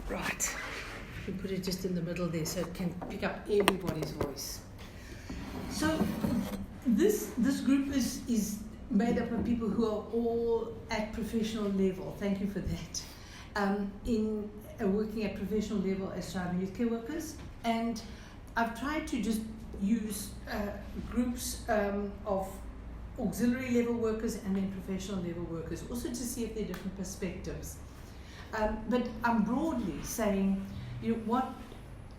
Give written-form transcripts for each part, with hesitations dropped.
Right. We put it just in the middle there so it can pick up everybody's voice. So this group is made up of people who are all at professional level. Thank you for that. Working at professional level as child and youth care workers. And I've tried to just use groups of auxiliary level workers and then professional level workers, also to see if there are different perspectives. But I'm broadly saying, what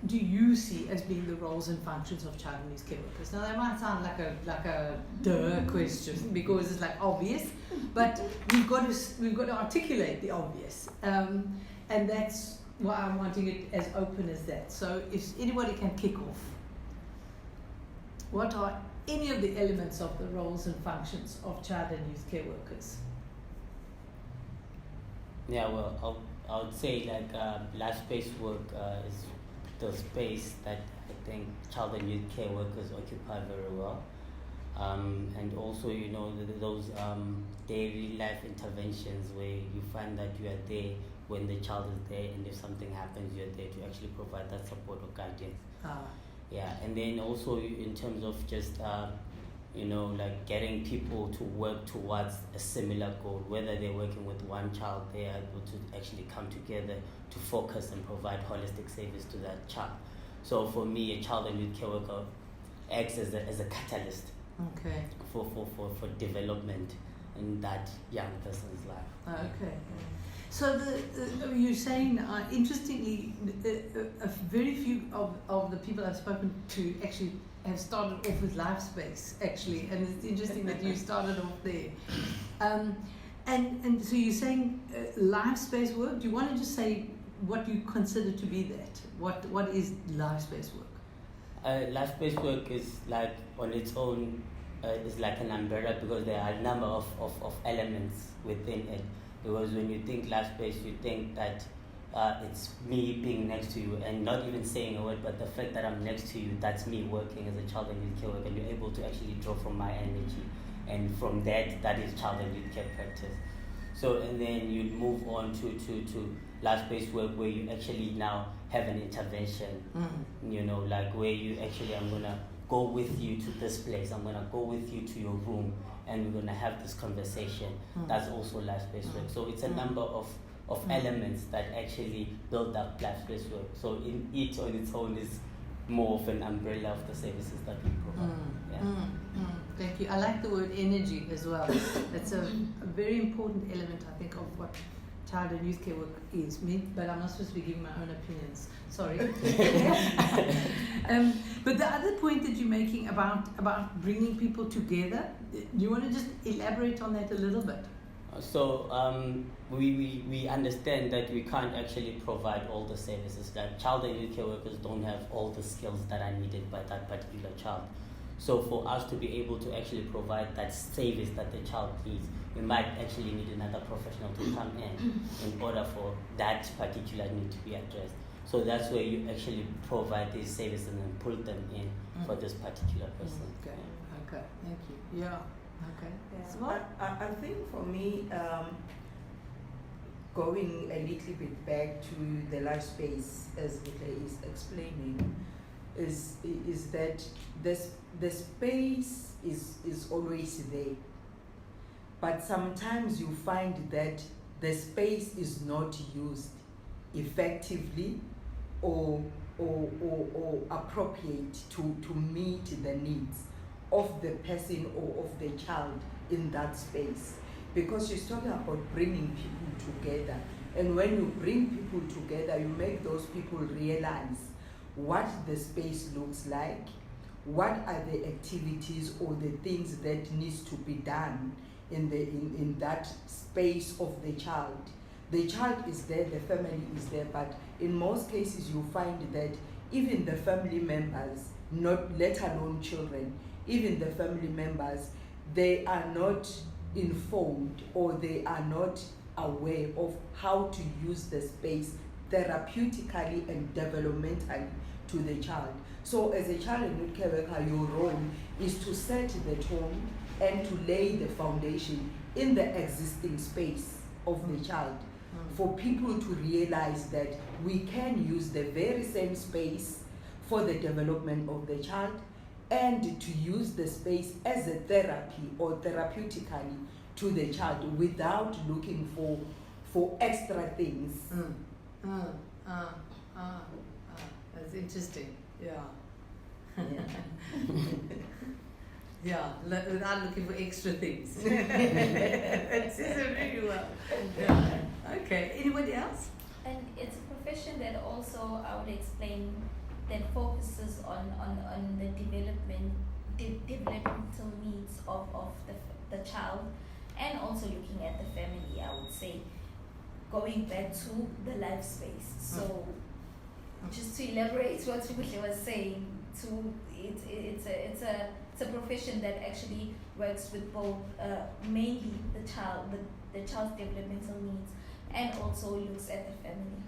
do you see as being the roles and functions of child and youth care workers? Now that might sound like a duh question because it's like obvious, but we've got to articulate the obvious, and that's why I'm wanting it as open as that. So if anybody can kick off, what are any of the elements of the roles and functions of child and youth care workers? Yeah, well, I would say life-based work is the space that I think child and youth care workers occupy very well. And also, those daily life interventions where you find that you are there when the child is there, and if something happens, you're there to actually provide that support or guidance. Yeah, and then also in terms of just getting people to work towards a similar goal, whether they're working with one child, they are able to actually come together to focus and provide holistic service to that child. So for me, a child and youth care worker acts as a catalyst for development in that young person's life. Okay. So you're saying, interestingly, very few of the people I've spoken to actually have started off with LifeSpace, actually, and it's interesting that you started off there. And so you're saying LifeSpace work. Do you want to just say what you consider to be that? What is LifeSpace work? LifeSpace work is like on its own, is like an umbrella because there are a number of elements within it. Because when you think LifeSpace, you think that it's me being next to you and not even saying a word, but the fact that I'm next to you, that's me working as a child and youth care worker, and you're able to actually draw from my energy, and from that is child and youth care practice. So, and then you move on to LifeSpace work where you actually now have an intervention, where you actually, I'm gonna go with you to this place, I'm gonna go with you to your room, and we're gonna have this conversation. That's also life-based work. So it's a number of elements that actually build up life-based work. So in each on its own is more of an umbrella of the services that we provide. Thank you. I like the word energy as well. That's a very important element, I think, of what child and youth care work is. But I'm not supposed to be giving my own opinions. Sorry. But the other point that you're making about bringing people together, do you want to just elaborate on that a little bit? So we understand that we can't actually provide all the services. That child and youth care workers don't have all the skills that are needed by that particular child. So for us to be able to actually provide that service that the child needs, we might actually need another professional to come in order for that particular need to be addressed. So that's where you actually provide these services and then pull them in for this particular person. Okay, thank you. Yeah, okay. Yeah. So I think for me, going a little bit back to the life space, as Ike is explaining, is that the space is always there, but sometimes you find that the space is not used effectively or appropriate to meet the needs of the person or of the child in that space. Because she's talking about bringing people together, and when you bring people together, you make those people realize what the space looks like, what are the activities or the things that needs to be done in that space of the child. The child is there, the family is there, but in most cases you find that even the family members, not let alone children, even the family members, they are not informed or they are not aware of how to use the space therapeutically and developmentally to the child. So as a child and youth care worker, your role is to set the tone and to lay the foundation in the existing space of the child, for people to realize that we can use the very same space for the development of the child and to use the space as a therapy or therapeutically to the child without looking for extra things. That's interesting. Yeah. Yeah. Yeah, without looking for extra things. That says it really well. Yeah. Okay, anybody else? And it's a profession that also, I would explain, that focuses on the developmental needs of the child, and also looking at the family, I would say, going back to the life space. So just to elaborate what Tubushe was saying, it's a profession that actually works with both mainly the child's developmental needs, and also looks at the family.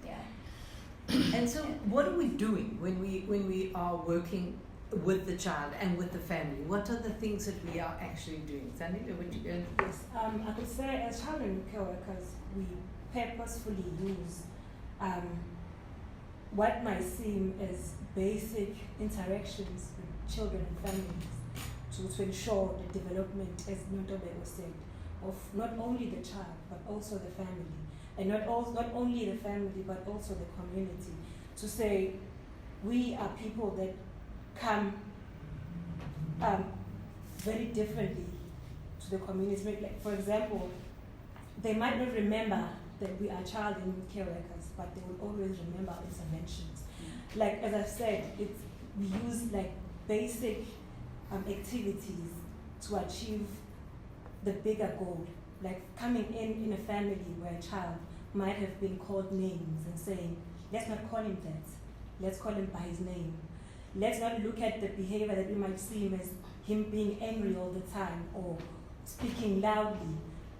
Yeah. And so, what are we doing when we are working with the child and with the family? What are the things that we are actually doing? Sanita, would you go into this? I could say as child and care workers, we purposefully use what might seem as basic interactions with children and families to ensure the development, as Ntobe was saying, of not only the child but also the family, and not only the family but also the community. To say we are people that come very differently to the community. Like, for example, they might not remember that we are child and youth care workers, but they will always remember interventions. Like, as I've said, we use like basic activities to achieve the bigger goal. Like coming in a family where a child might have been called names and saying, let's not call him that, let's call him by his name. Let's not look at the behavior that we might see him as him being angry all the time or speaking loudly.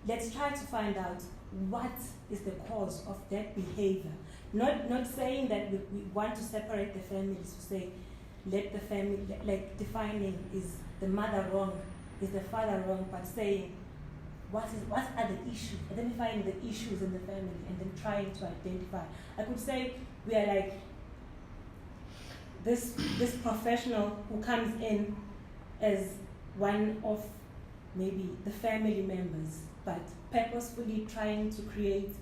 Let's try to find out what is the cause of that behavior. Not saying that we want to separate the families, to say, let the family, like defining is the mother wrong, is the father wrong, but saying, what are the issues, identifying the issues in the family and then trying to identify. I could say we are like this professional who comes in as one of maybe the family members, but purposefully trying to create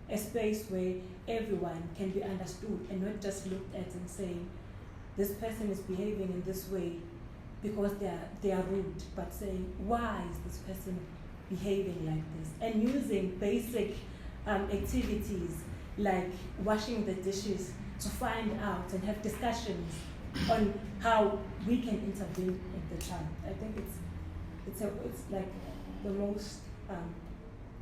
a space where everyone can be understood and not just looked at and saying, this person is behaving in this way because they are rude, but saying, why is this person behaving like this? And using basic activities like washing the dishes to find out and have discussions on how we can intervene in the child. I think it's like the most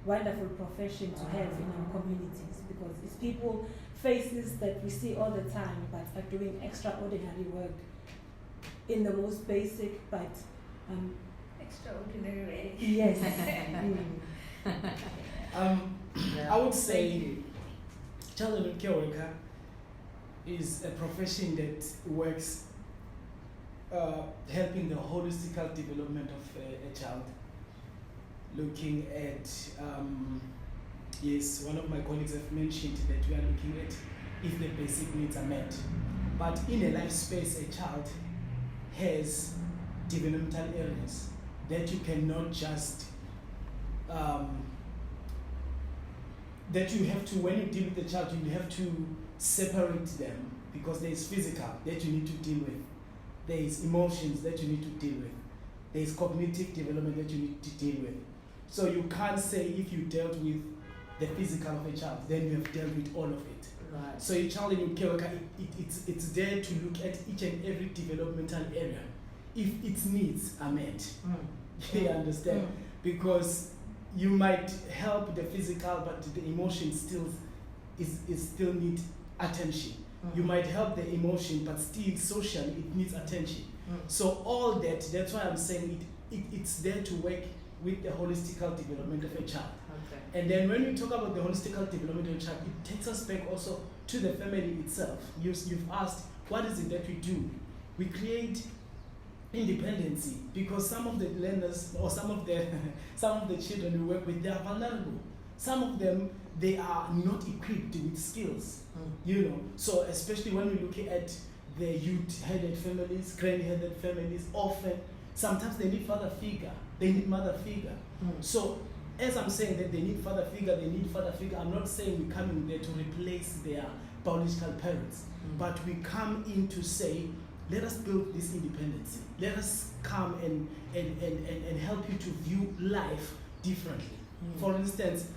wonderful profession to have in our communities, because it's people, faces that we see all the time but are doing extraordinary work in the most basic but extraordinary way. Yes. I would say child and care worker is a profession that works helping the holistical development of a child. Looking at, yes, one of my colleagues have mentioned that we are looking at if the basic needs are met. But in a life space, a child has developmental areas that you cannot just, that you have to, when you deal with the child, you have to separate them, because there is physical that you need to deal with. There is emotions that you need to deal with. There is cognitive development that you need to deal with. So you can't say if you dealt with the physical of a child, then you have dealt with all of it. Right. So a child in care worker, it's there to look at each and every developmental area if its needs are met. You understand? Because you might help the physical, but the emotion still still need attention. You might help the emotion, but still socially it needs attention. So all that's why I'm saying it's there to work with the holistical development of a child. Okay. And then when we talk about the holistical development of a child, it takes us back also to the family itself. You've asked, what is it that we do? We create independency, because some of the learners or some of the children we work with, they are vulnerable. Some of them they are not equipped with skills, you know. So especially when we look at the youth-headed families, granny-headed families, often, sometimes they need father figure, they need mother figure. So as I'm saying that they need father figure, I'm not saying we're coming there to replace their biological parents, but we come in to say, let us build this independence. Let us come and help you to view life differently. For instance,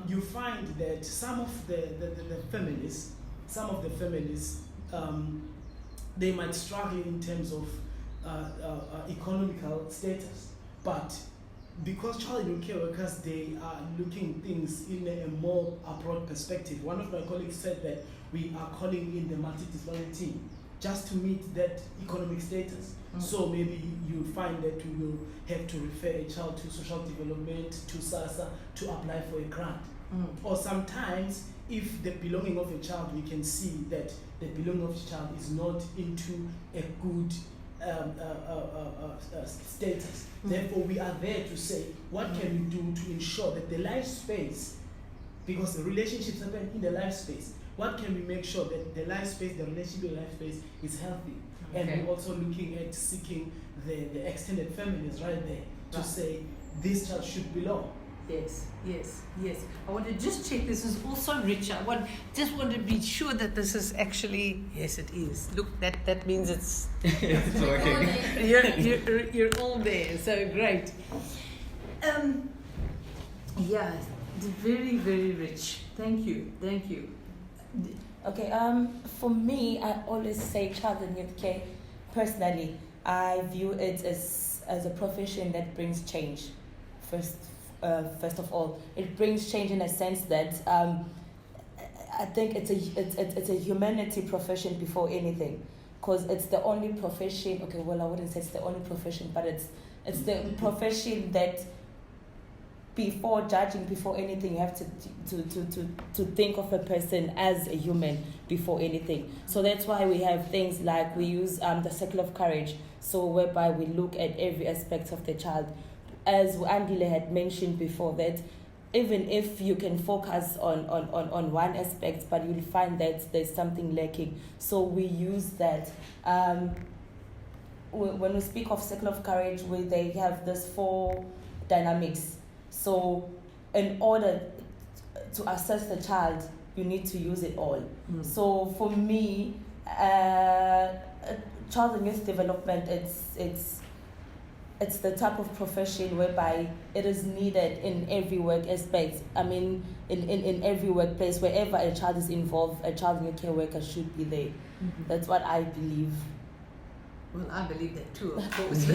you find that some of the families, they might struggle in terms of economical status, but because child and care workers, they are looking things in a more broad perspective. One of my colleagues said that we are calling in the multidisciplinary team just to meet that economic status. So maybe you find that we will have to refer a child to social development, to SASSA, to apply for a grant. Or sometimes, if the belonging of a child, we can see that the belonging of the child is not into a good status. Therefore, we are there to say, what can we do to ensure that the life space, because the relationships happen in the life space, what can we make sure that the life space, the relationship in the life space is healthy? And we're also looking at seeking the extended families right there to say, this child should belong. Yes. I want to just check this is also rich. Just want to be sure that this is actually, yes, it is. Look, that means it's It's working. you're all there. So great. Yeah, very, very rich. Thank you. Okay, for me, I always say child and youth care. Personally, I view it as a profession that brings change. First of all, it brings change in a sense that I think it's a humanity profession before anything, because it's the only profession. Okay, well, I wouldn't say it's the only profession, but it's the profession that, before judging, before anything, you have to think of a person as a human before anything. So that's why we have things like we use the circle of courage, so whereby we look at every aspect of the child. As Andile had mentioned before, that even if you can focus on one aspect, but you'll find that there's something lacking. So we use that. When we speak of circle of courage, they have this 4 dynamics. So in order to assess the child, you need to use it all. So for me, child and youth development, it's the type of profession whereby it is needed in every work aspect. I mean, in every workplace, wherever a child is involved, a child and youth care worker should be there. That's what I believe. Well, I believe that too, of course.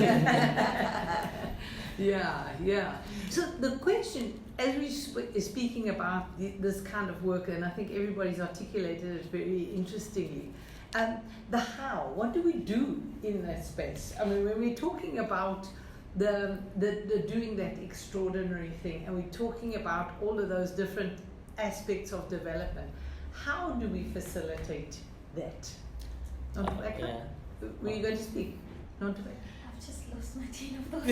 Yeah. So the question, as we're speaking about this kind of work, and I think everybody's articulated it very interestingly, the how, what do we do in that space? I mean, when we're talking about the doing that extraordinary thing, and we're talking about all of those different aspects of development, how do we facilitate that? Were you going to speak? I've just lost my train of thought.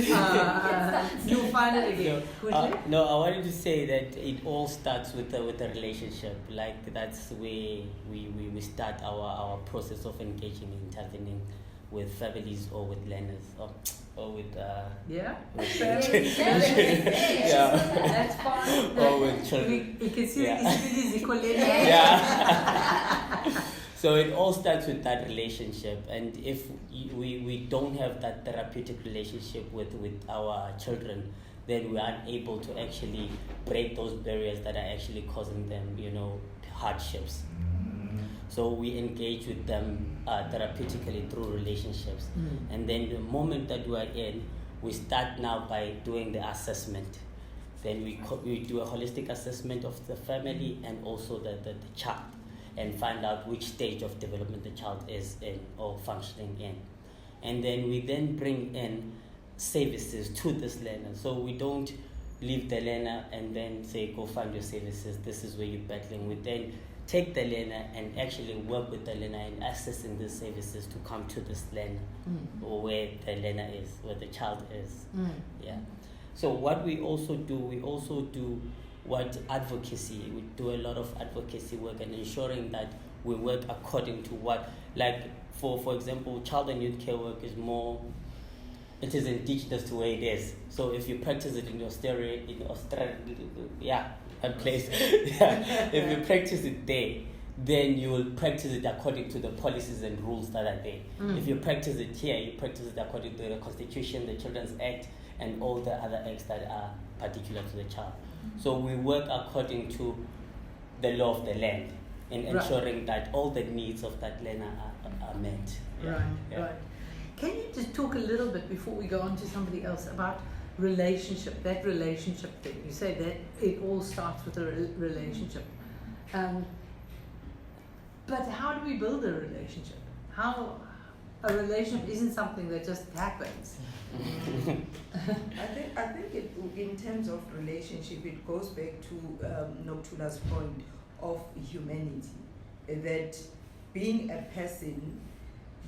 You'll find it again. No, I wanted to say that it all starts with a relationship. Like, that's where we start our process of engaging and intervening with families or with learners or with That's fine. Or with children. You can see So it all starts with that relationship, and if we don't have that therapeutic relationship with our children, then we are unable to actually break those barriers that are actually causing them, hardships. So we engage with them therapeutically through relationships, and then the moment that we are in, we start now by doing the assessment. Then we do a holistic assessment of the family and also the child, and find out which stage of development the child is in or functioning in. And then we then bring in services to this learner. So we don't leave the learner and then say, go find your services, this is where you're battling. We then take the learner and actually work with the learner in accessing these services to come to this learner, or where the learner is, where the child is. Yeah. So what we also do what advocacy. We do a lot of advocacy work and ensuring that we work according to what, like for example, child and youth care work is more. It is indigenous to where it is. So if you practice it in Australia, a place, if you practice it there, then you will practice it according to the policies and rules that are there. If you practice it here, you practice it according to the Constitution, the Children's Act, and all the other acts that are particular to the child. So we work according to the law of the land in ensuring that all the needs of that land are met. Right. Can you just talk a little bit before we go on to somebody else about relationship, that relationship thing? You say that it all starts with a relationship. But how do we build a relationship? How a relationship isn't something that just happens. I think it, in terms of relationship, it goes back to Noctula's point of humanity, that being a person,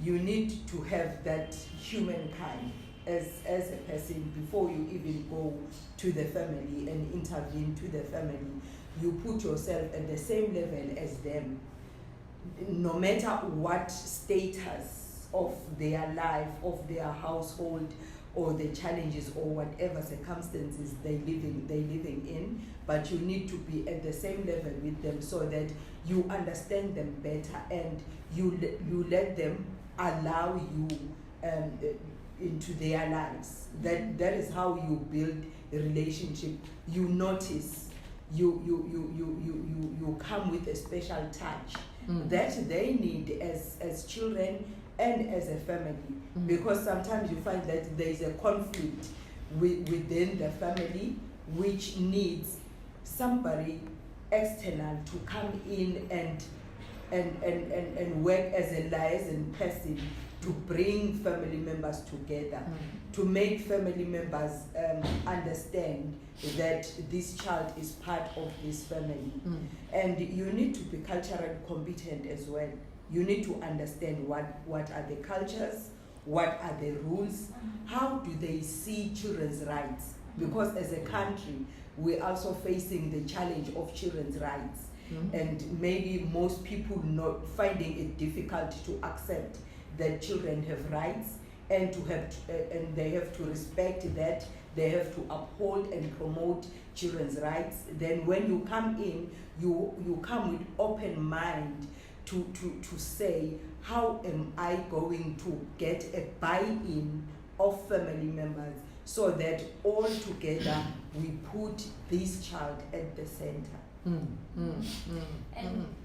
you need to have that humankind as a person before you even go to the family and intervene to the family. You put yourself at the same level as them, no matter what status of their life, of their household, or the challenges or whatever circumstances they living in, but you need to be at the same level with them so that you understand them better and you let them allow you into their lives. That is how you build a relationship. You notice, you come with a special touch that they need as children and as a family, because sometimes you find that there is a conflict within the family which needs somebody external to come in and work as a liaison person to bring family members together, to make family members understand that this child is part of this family. And you need to be culturally competent as well. You need to understand what are the cultures, what are the rules, how do they see children's rights? Because as a country, we're also facing the challenge of children's rights. And maybe most people not finding it difficult to accept that children have rights and and they have to respect that, they have to uphold and promote children's rights. Then when you come in, you come with open mind to say, how am I going to get a buy-in of family members so that all together we put this child at the center.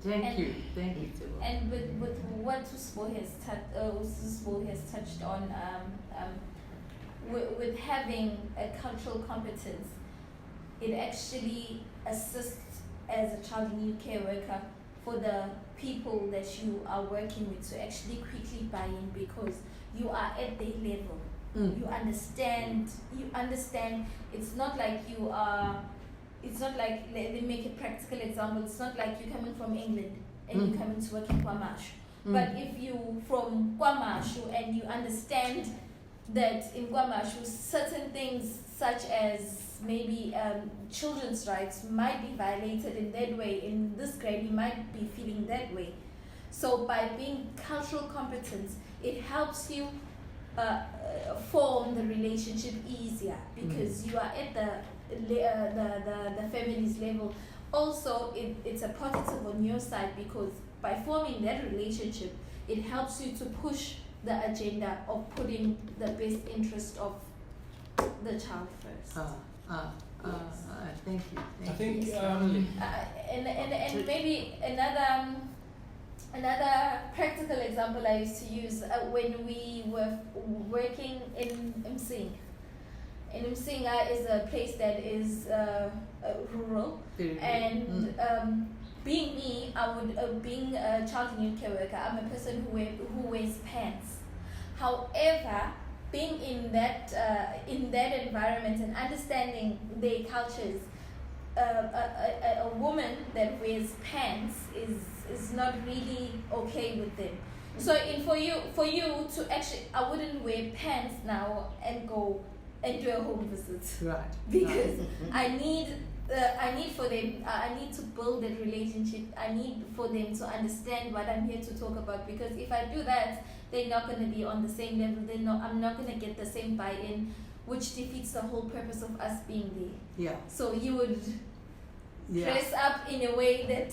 Thank you. And with what Susbo has touched on, with having a cultural competence, it actually assists as a child and youth care worker for the people that you are working with to actually quickly buy in, because you are at their level. You understand. It's not like you are. It's not like, let me make a practical example. It's not like you're coming from England and you're coming to work in KwaMashu. But if you from KwaMashu and you understand that in KwaMashu certain things such as maybe children's rights might be violated in that way, in this grade you might be feeling that way. So by being cultural competent, it helps you form the relationship easier, because you are at the family's level. Also, it's a positive on your side, because by forming that relationship, it helps you to push the agenda of putting the best interest of the child first. Thank you. I think And maybe another practical example I used to use when we were working in Msing. And Msinga is a place that is rural, and being me, being a child and youth care worker, I'm a person who wears pants. However, being in that environment and understanding their cultures, a woman that wears pants is not really okay with them. So for you to actually, I wouldn't wear pants now and go and do a home visit. Right. Because I need I need for them. I need to build that relationship. I need for them to understand what I'm here to talk about. Because if I do that, they're not going to be on the same level. I'm not going to get the same buy-in, which defeats the whole purpose of us being there. Yeah. So you would Yeah. dress up in a way that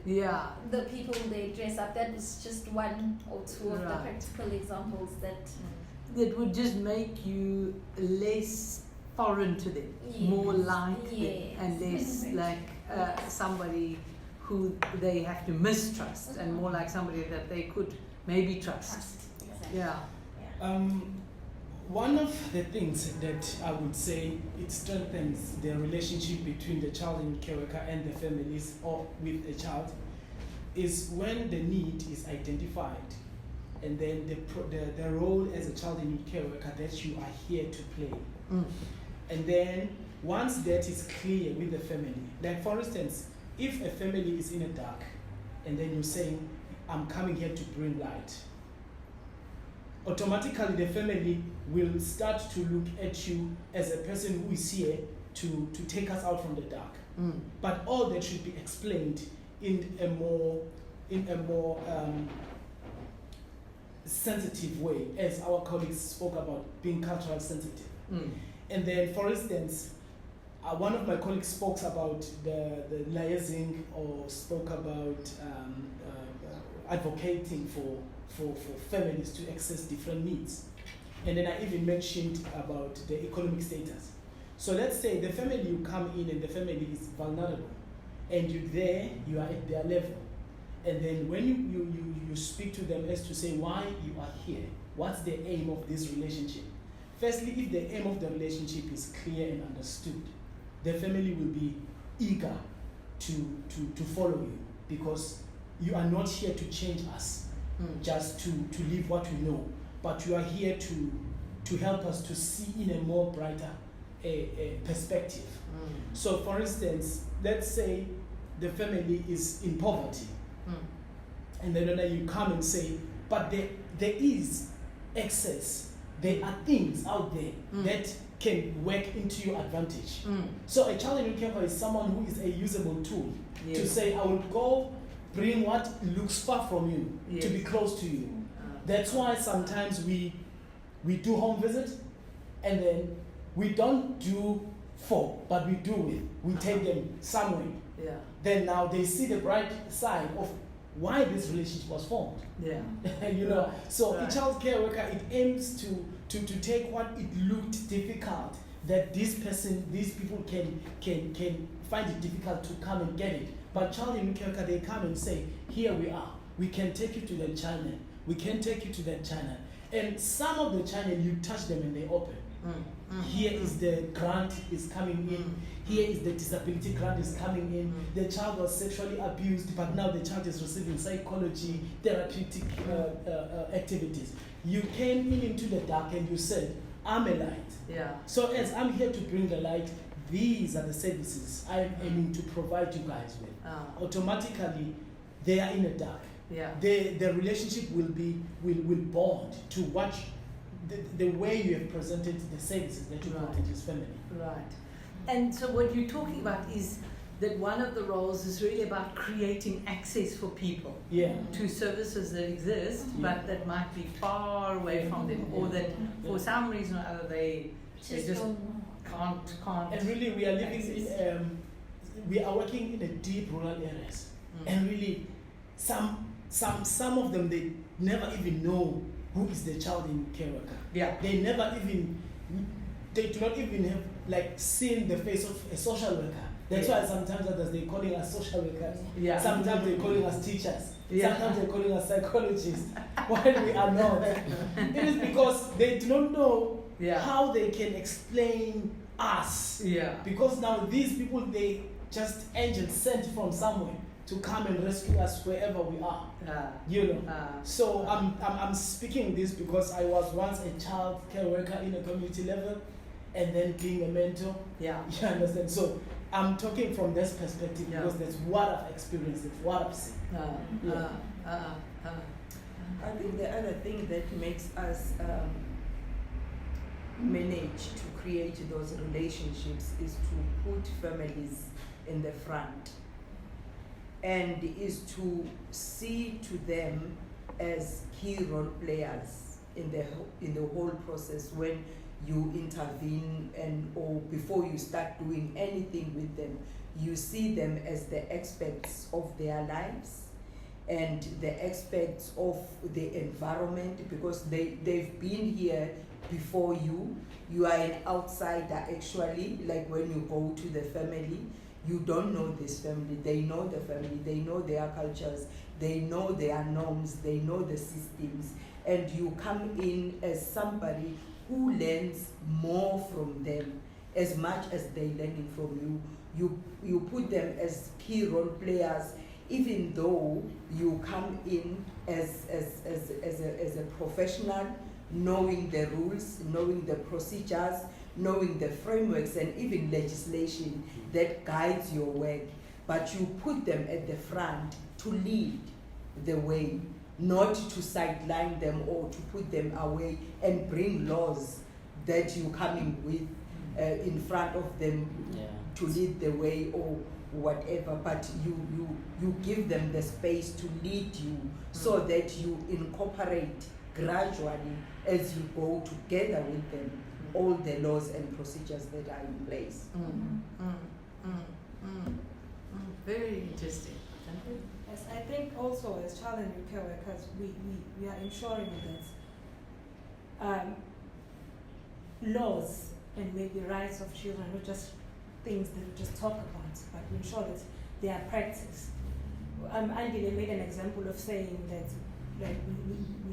Yeah. the people they dress up. That is just one or two of the Right. practical examples that. That would just make you less foreign to them, more like them, and less like somebody who they have to mistrust, and more like somebody that they could maybe trust. Exactly. Yeah. One of the things that I would say it strengthens the relationship between the child in care worker and the families or with a child is when the need is identified, and then the role as a child in care worker that you are here to play. Mm. And then once that is clear with the family, like for instance, if a family is in a dark and then you're saying, I'm coming here to bring light, automatically the family will start to look at you as a person who is here to take us out from the dark. Mm. But all that should be explained in a more sensitive way, as our colleagues spoke about being cultural sensitive. Mm. And then, for instance, one of my colleagues spoke about the liaising, or spoke about advocating for families to access different needs. And then I even mentioned about the economic status. So let's say the family, you come in and the family is vulnerable, and you're there, you are at their level. And then when you speak to them as to say why you are here, what's the aim of this relationship? Firstly, if the aim of the relationship is clear and understood, the family will be eager to follow you, because you are not here to change us, just to live what we know, but you are here to help us to see in a more brighter perspective. So for instance, let's say the family is in poverty, and then you come and say, but there is excess, there are things out there that can work into your advantage. So a child in care is someone who is a usable tool to say, I will go bring what looks far from you to be close to you. That's why sometimes we do home visit, and then we don't do for, but we do it. We take them somewhere. Yeah. Then now they see the bright side of why this relationship was formed. Yeah. You know, so Right. a child care worker, it aims to take what it looked difficult, that this person, these people can find it difficult to come and get it. But child in care worker, they come and say, here we are. We can take you to that channel. We can take you to that channel. And some of the channel, you touch them and they open. Here is the grant is coming in. Here is the disability grant is coming in. The child was sexually abused, but now the child is receiving psychology, therapeutic activities. You came into the dark and you said, I'm a light. Yeah. So as I'm here to bring the light, these are the services I'm aiming to provide you guys with. Automatically, they are in the dark. Yeah. The relationship will bond to what the way you have presented the services that you Right. brought into his family. Right. And so what you're talking about is that one of the roles is really about creating access for people Yeah. to services that exist, Yeah. but that might be far away from them, or that for some reason or other they just don't can't. And really, we are living in we are working in a deep rural areas, and really, some of them, they never even know who is the child in care worker. Yeah. They do not even have seen the face of a social worker. That's why sometimes others they're calling us social workers. Yeah. Sometimes they're calling us teachers. Yeah. Sometimes they're calling us psychologists. While we are not. It is because they do not know Yeah. how they can explain us. Yeah. Because now these people, they just angels sent from somewhere to come and rescue us wherever we are. You know. So I'm speaking this because I was once a child care worker in a community level, and then being a mentor. Yeah. You understand? So I'm talking from this perspective Yeah. because that's what I've experienced, it's what I've seen. I think the other thing that makes us manage to create those relationships is to put families in the front, and is to see to them as key role players in the whole process when you intervene, and or before you start doing anything with them. You see them as the experts of their lives and the experts of the environment, because they've been here before you. You are an outsider actually, like when you go to the family, you don't know this family, they know the family, they know their cultures, they know their norms, they know the systems, and you come in as somebody who learns more from them as much as they learning from you. You put them as key role players, even though you come in as a professional, knowing the rules, knowing the procedures, knowing the frameworks and even legislation that guides your work. But you put them at the front to lead the way, not to sideline them or to put them away and bring laws that you coming with in front of them to lead the way or whatever. But you give them the space to lead you, so that you incorporate gradually as you go together with them all the laws and procedures that are in place. Very interesting. Yes, I think also as child and youth care workers, we are ensuring that laws and maybe rights of children are not just things that we just talk about, but we ensure that they are practiced. Angela made an example of saying that like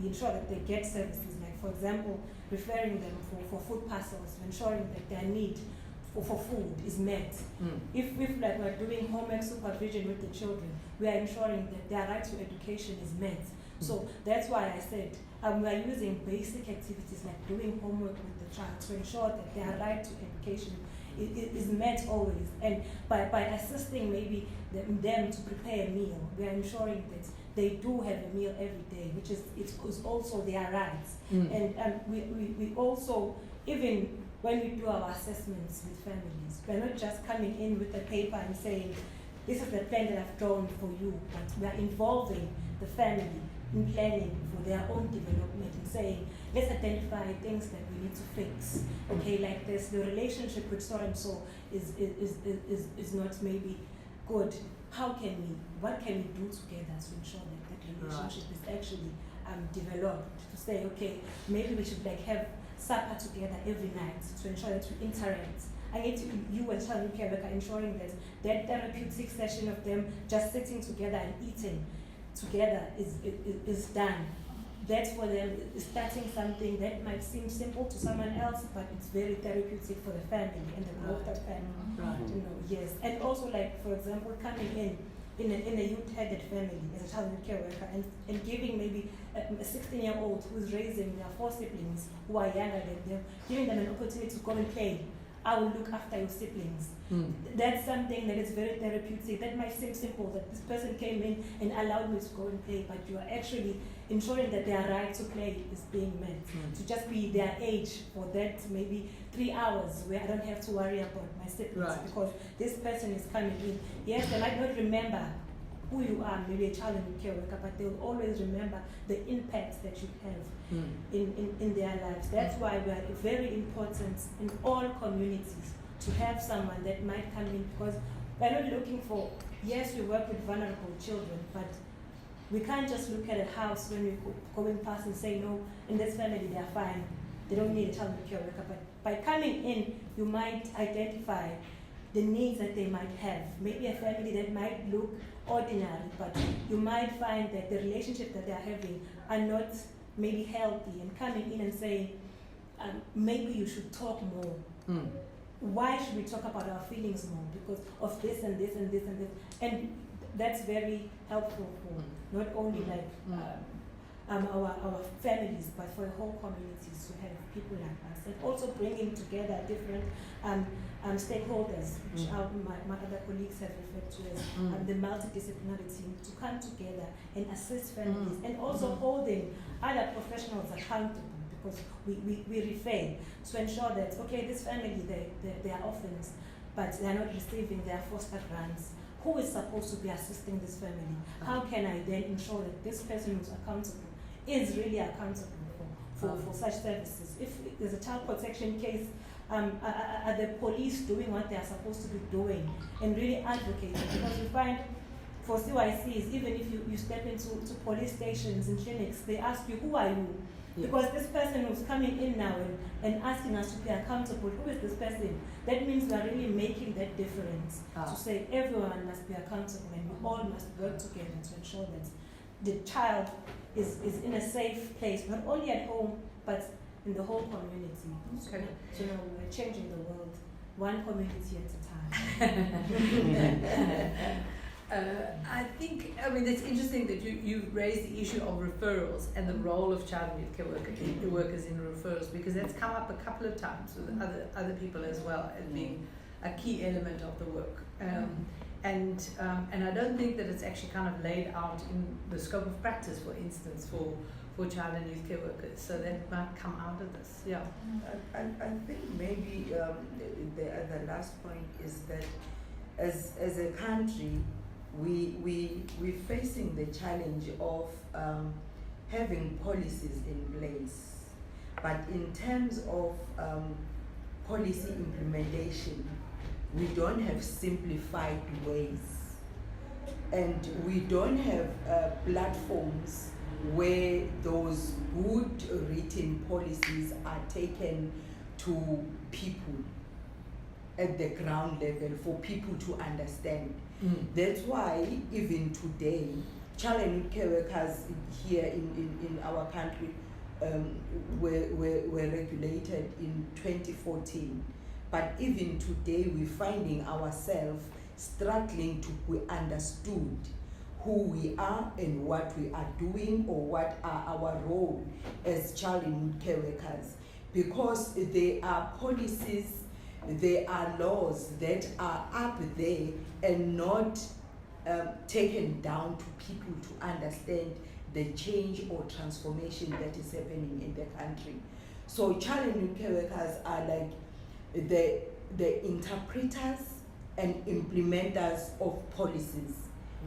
we ensure that they get services, like for example, referring them for food parcels, ensuring that their need for food is met. If like we're doing homework supervision with the children, we are ensuring that their right to education is met. So that's why I said we are using basic activities like doing homework with the child to ensure that their right to education is met always. And by assisting maybe them to prepare a meal, we are ensuring that they do have a meal every day, which is also their rights. And we also, even when we do our assessments with families, we're not just coming in with a paper and saying, this is the plan that I've drawn for you, but we are involving the family in planning for their own development and saying, let's identify things that we need to fix. Okay, like this, the relationship with so and so is not maybe good. What can we do together to ensure that relationship is actually developed? To say, okay, maybe we should like have supper together every night to ensure that we interact. I need you as child care worker ensuring that therapeutic session of them just sitting together and eating together is done. That's for them, starting something that might seem simple to someone else, but it's very therapeutic for the family and the growth of family. You know, yes. And also, like for example, coming in a youth-headed family as a child care worker and giving maybe a 16-year-old who's raising their 4 siblings who are younger than them, giving them an opportunity to go and play. I will look after your siblings. That's something that is very therapeutic. That might seem simple, that this person came in and allowed me to go and play, but you are actually ensuring that their right to play is being met. To just be their age for that maybe 3 hours where I don't have to worry about my siblings because this person is coming in. Yes, they might not remember who you are, maybe a child and care worker, but they'll always remember the impact that you have in their lives. That's why we are very important in all communities to have someone that might come in, because we're not looking for, yes, we work with vulnerable children, but we can't just look at a house when we're going past and say, no, in this family they're fine, they don't need a child and care worker. But by coming in, you might identify the needs that they might have. Maybe a family that might look ordinary, but you might find that the relationship that they're having are not maybe healthy, and coming in and saying, maybe you should talk more. Why should we talk about our feelings more? Because of this and this and this and this. And that's very helpful for not only like our families, but for the whole communities to have people like us, and also bringing together different stakeholders, which my other colleagues have referred to as the multidisciplinary team, to come together and assist families, and also holding other professionals accountable, because we refer to ensure that, okay, this family, they are orphans, but they are not receiving their foster grants. Who is supposed to be assisting this family? How can I then ensure that this person who's accountable is really accountable for such services? If there's a child protection case, are the police doing what they are supposed to be doing and really advocating? Because we find for CYCs, even if you step into police stations and clinics, they ask you, who are you? Yes. Because this person who's coming in now and asking us to be accountable, who is this person? That means we are really making that difference to say everyone must be accountable and we all must work together to ensure that the child is in a safe place, not only at home, but in the whole community. Okay. So now we're changing the world, one community at a time. I think, it's interesting that you raised the issue of referrals and the role of child and youth care workers in referrals, because that's come up a couple of times with other people as well as being a key element of the work. And I don't think that it's actually kind of laid out in the scope of practice, for instance, for child and youth care workers. So that might come out of this. Yeah. I think maybe the last point is that as a country, we're facing the challenge of having policies in place, but in terms of policy implementation, we don't have simplified ways, and we don't have platforms where those good written policies are taken to people at the ground level for people to understand. That's why even today, child and youth care workers here in our country were regulated in 2014. But even today, we're finding ourselves struggling to be understood who we are and what we are doing, or what are our role as child and youth care workers. Because there are policies, there are laws that are up there and not taken down to people to understand the change or transformation that is happening in the country. So child and youth care workers are like the interpreters and implementers of policies.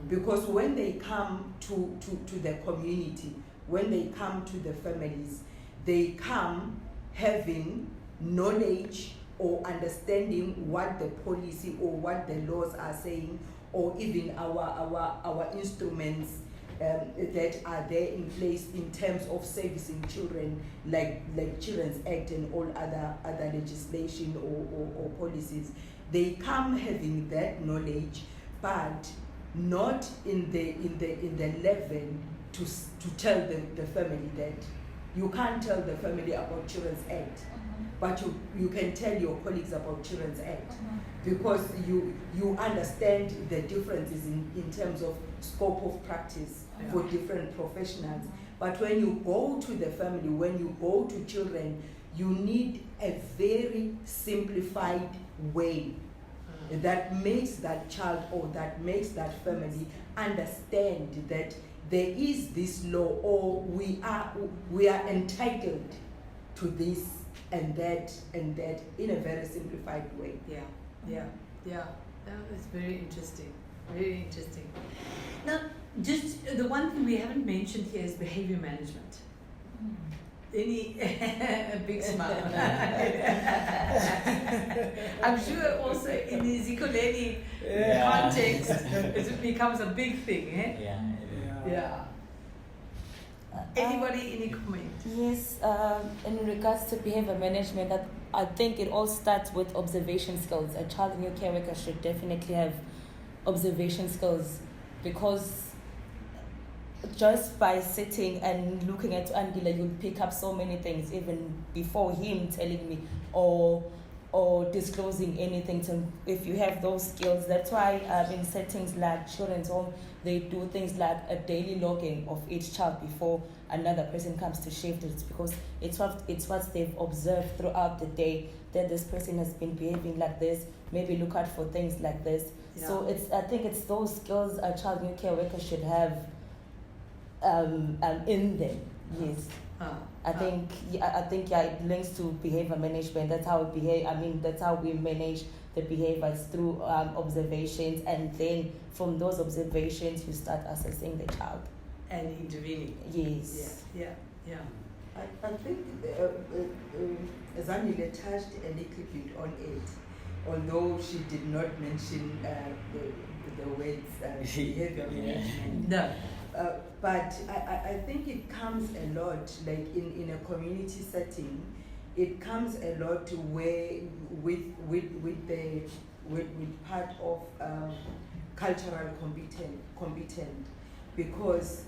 Because when they come to the community, when they come to the families, they come having knowledge or understanding what the policy or what the laws are saying, or even our instruments that are there in place in terms of servicing children, like Children's Act and all other legislation or policies. They come having that knowledge, but not in the level to tell the family that. You can't tell the family about Children's Act, but you can tell your colleagues about Children's Act, because you understand the differences in terms of scope of practice for different professionals. But when you go to the family, when you go to children, you need a very simplified way that makes that child or that makes that family understand that there is this law, or we are entitled to this and that in a very simplified way. Yeah. That's very interesting. Very interesting. Now, just the one thing we haven't mentioned here is behavior management. A big smile. I'm sure also in the Zikoleni context, it becomes a big thing. Yeah. Anybody, any comment? Yes, in regards to behavior management, I think it all starts with observation skills. A child and youth care worker should definitely have observation skills, because just by sitting and looking at Angela, you'll pick up so many things even before him telling me or disclosing anything to. If you have those skills, that's why in settings like children's home, they do things like a daily logging of each child before another person comes to shift it, because it's what they've observed throughout the day, that this person has been behaving like this, maybe look out for things like this. So I think it's those skills a child and youth care worker should have in them, Yes. Ah, I think it links to behavior management. That's how we behave. I mean, that's how we manage the behaviors through observations, and then from those observations, you start assessing the child. and intervening. Yes. Yeah. I think Zanile touched a little bit on it, although she did not mention the words behavior management. No. But I think it comes a lot, like in a community setting, it comes a lot where with part of cultural competent, because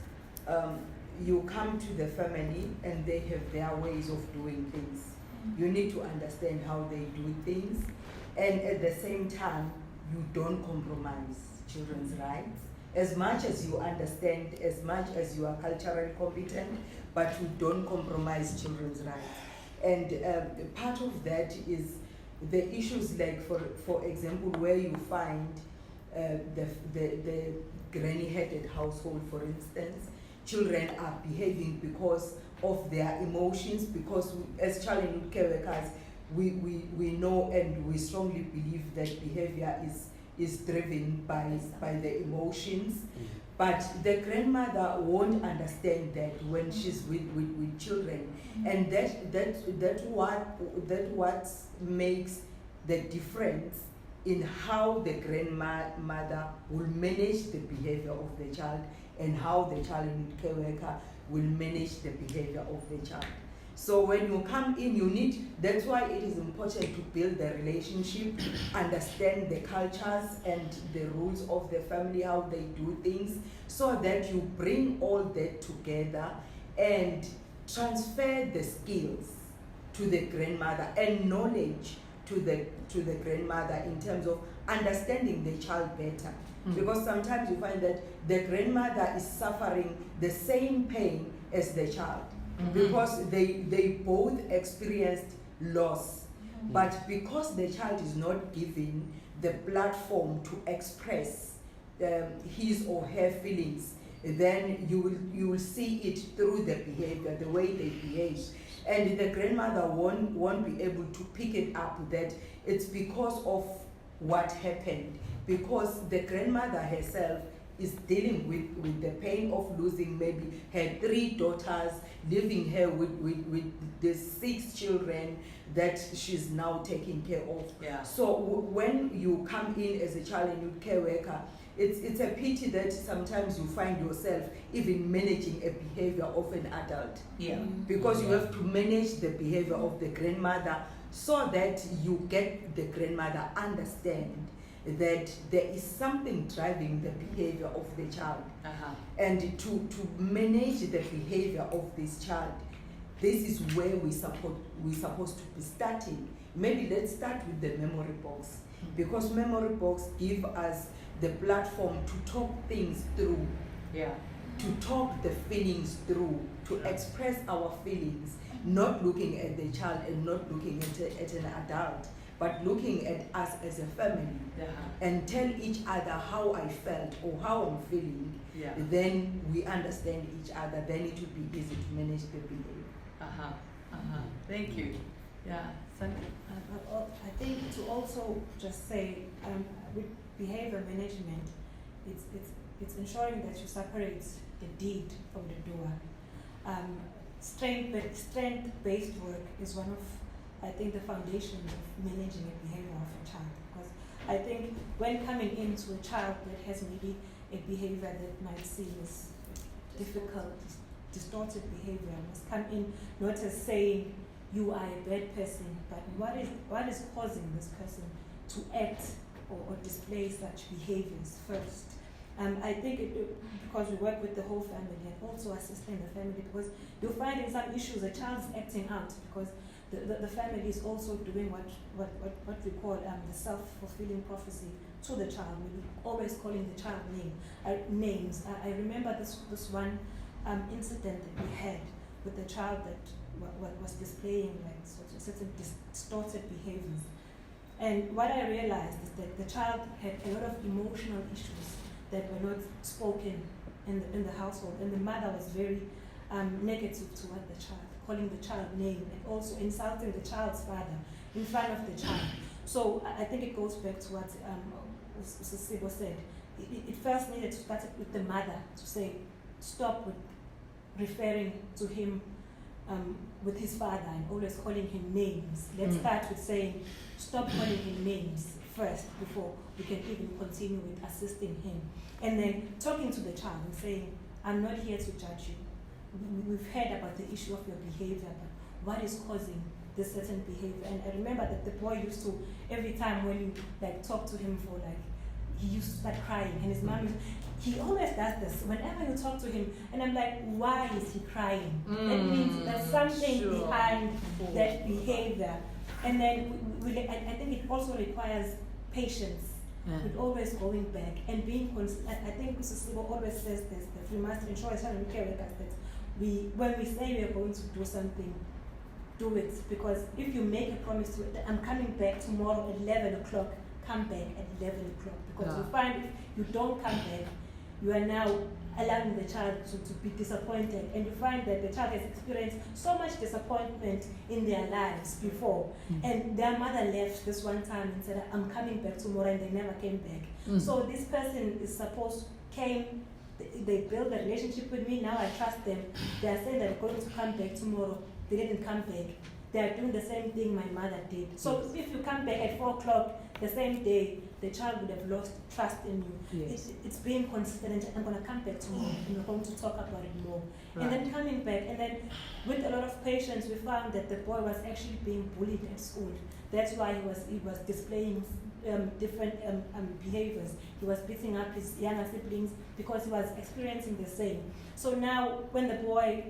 you come to the family and they have their ways of doing things. You need to understand how they do things, and at the same time, you don't compromise children's rights. As much as you understand, as much as you are culturally competent, but you don't compromise children's rights. And part of that is the issues like, for example, where you find the granny-headed household, for instance, children are behaving because of their emotions, because as child and youth care workers, we know and we strongly believe that behavior is driven by the emotions. But the grandmother won't understand that when she's with children. And that what makes the difference in how the grandmother will manage the behavior of the child and how the child and care worker will manage the behavior of the child. So when you come in, that's why it is important to build the relationship, understand the cultures and the rules of the family, how they do things, so that you bring all that together and transfer the skills to the grandmother and knowledge to the grandmother in terms of understanding the child better. Because sometimes you find that the grandmother is suffering the same pain as the child. Because they both experienced loss, but because the child is not given the platform to express his or her feelings, then you will see it through the behavior, the way they behave, and the grandmother won't be able to pick it up that it's because of what happened, because the grandmother herself is dealing with the pain of losing maybe her 3 daughters, leaving her with the 6 children that she's now taking care of. Yeah. So when you come in as a child and youth care worker, it's a pity that sometimes you find yourself even managing a behavior of an adult. Yeah. Because you have to manage the behavior of the grandmother so that you get the grandmother understand that there is something driving the behavior of the child. And to manage the behavior of this child, this is where we're supposed to be starting. Maybe let's start with the memory box, because memory box give us the platform to talk things through, to talk the feelings through, to express our feelings, not looking at the child and not looking at an adult, but looking at us as a family, and tell each other how I felt or how I'm feeling. Then we understand each other, then it will be easy to manage the behavior. Thank you. Yeah. I think to also just say with behavior management, it's ensuring that you separate the deed from the doer. Strength-based work is one of, I think, the foundation of managing the behavior of a child. Because I think when coming into a child that has maybe a behavior that might seem as difficult, distorted behavior, must come in not as saying you are a bad person, but what is causing this person to act or display such behaviors first. I think because we work with the whole family and also assisting the family, because you'll find in some issues a child's acting out because the family is also doing what we call the self-fulfilling prophecy to the child, maybe always calling the child names. I remember this one incident that we had with the child that was displaying like certain distorted behaviors. And what I realized is that the child had a lot of emotional issues that were not spoken in the household, and the mother was very negative toward the child, calling the child name, and also insulting the child's father in front of the child. So I think it goes back to what Sisibo said. It first needed to start with the mother to say, stop with referring to him with his father and always calling him names. Let's start with saying, stop calling him names first before we can even continue with assisting him. And then talking to the child and saying, I'm not here to judge you. We've heard about the issue of your behavior, but what is causing this certain behavior? And I remember that the boy used to, every time when you talk to him for he used to start crying, and his mom, he always does this whenever you talk to him, and I'm like, why is he crying? That means there's something behind that behavior. And then I think it also requires patience with always going back and being I think Mrs. Sibo always says this, that we must ensure as children care workers that when we say we are going to do something, do it. Because if you make a promise to it, I'm coming back tomorrow at 11 o'clock, come back at 11 o'clock. Because you find if you don't come back, you are now allowing the child to be disappointed, and you find that the child has experienced so much disappointment in their lives before, and their mother left this one time and said, I'm coming back tomorrow, and they never came back. So this person is supposed came, they built a relationship with me, now I trust them, they are saying they're going to come back tomorrow, they didn't come back. They are doing the same thing my mother did. So if you come back at 4 o'clock the same day, the child would have lost trust in you. Yes. It's being consistent. I'm going to come back tomorrow and we're going to talk about it more. Right. And then coming back, and then with a lot of patience, we found that the boy was actually being bullied at school. That's why he was displaying different behaviors. He was beating up his younger siblings because he was experiencing the same. So now when the boy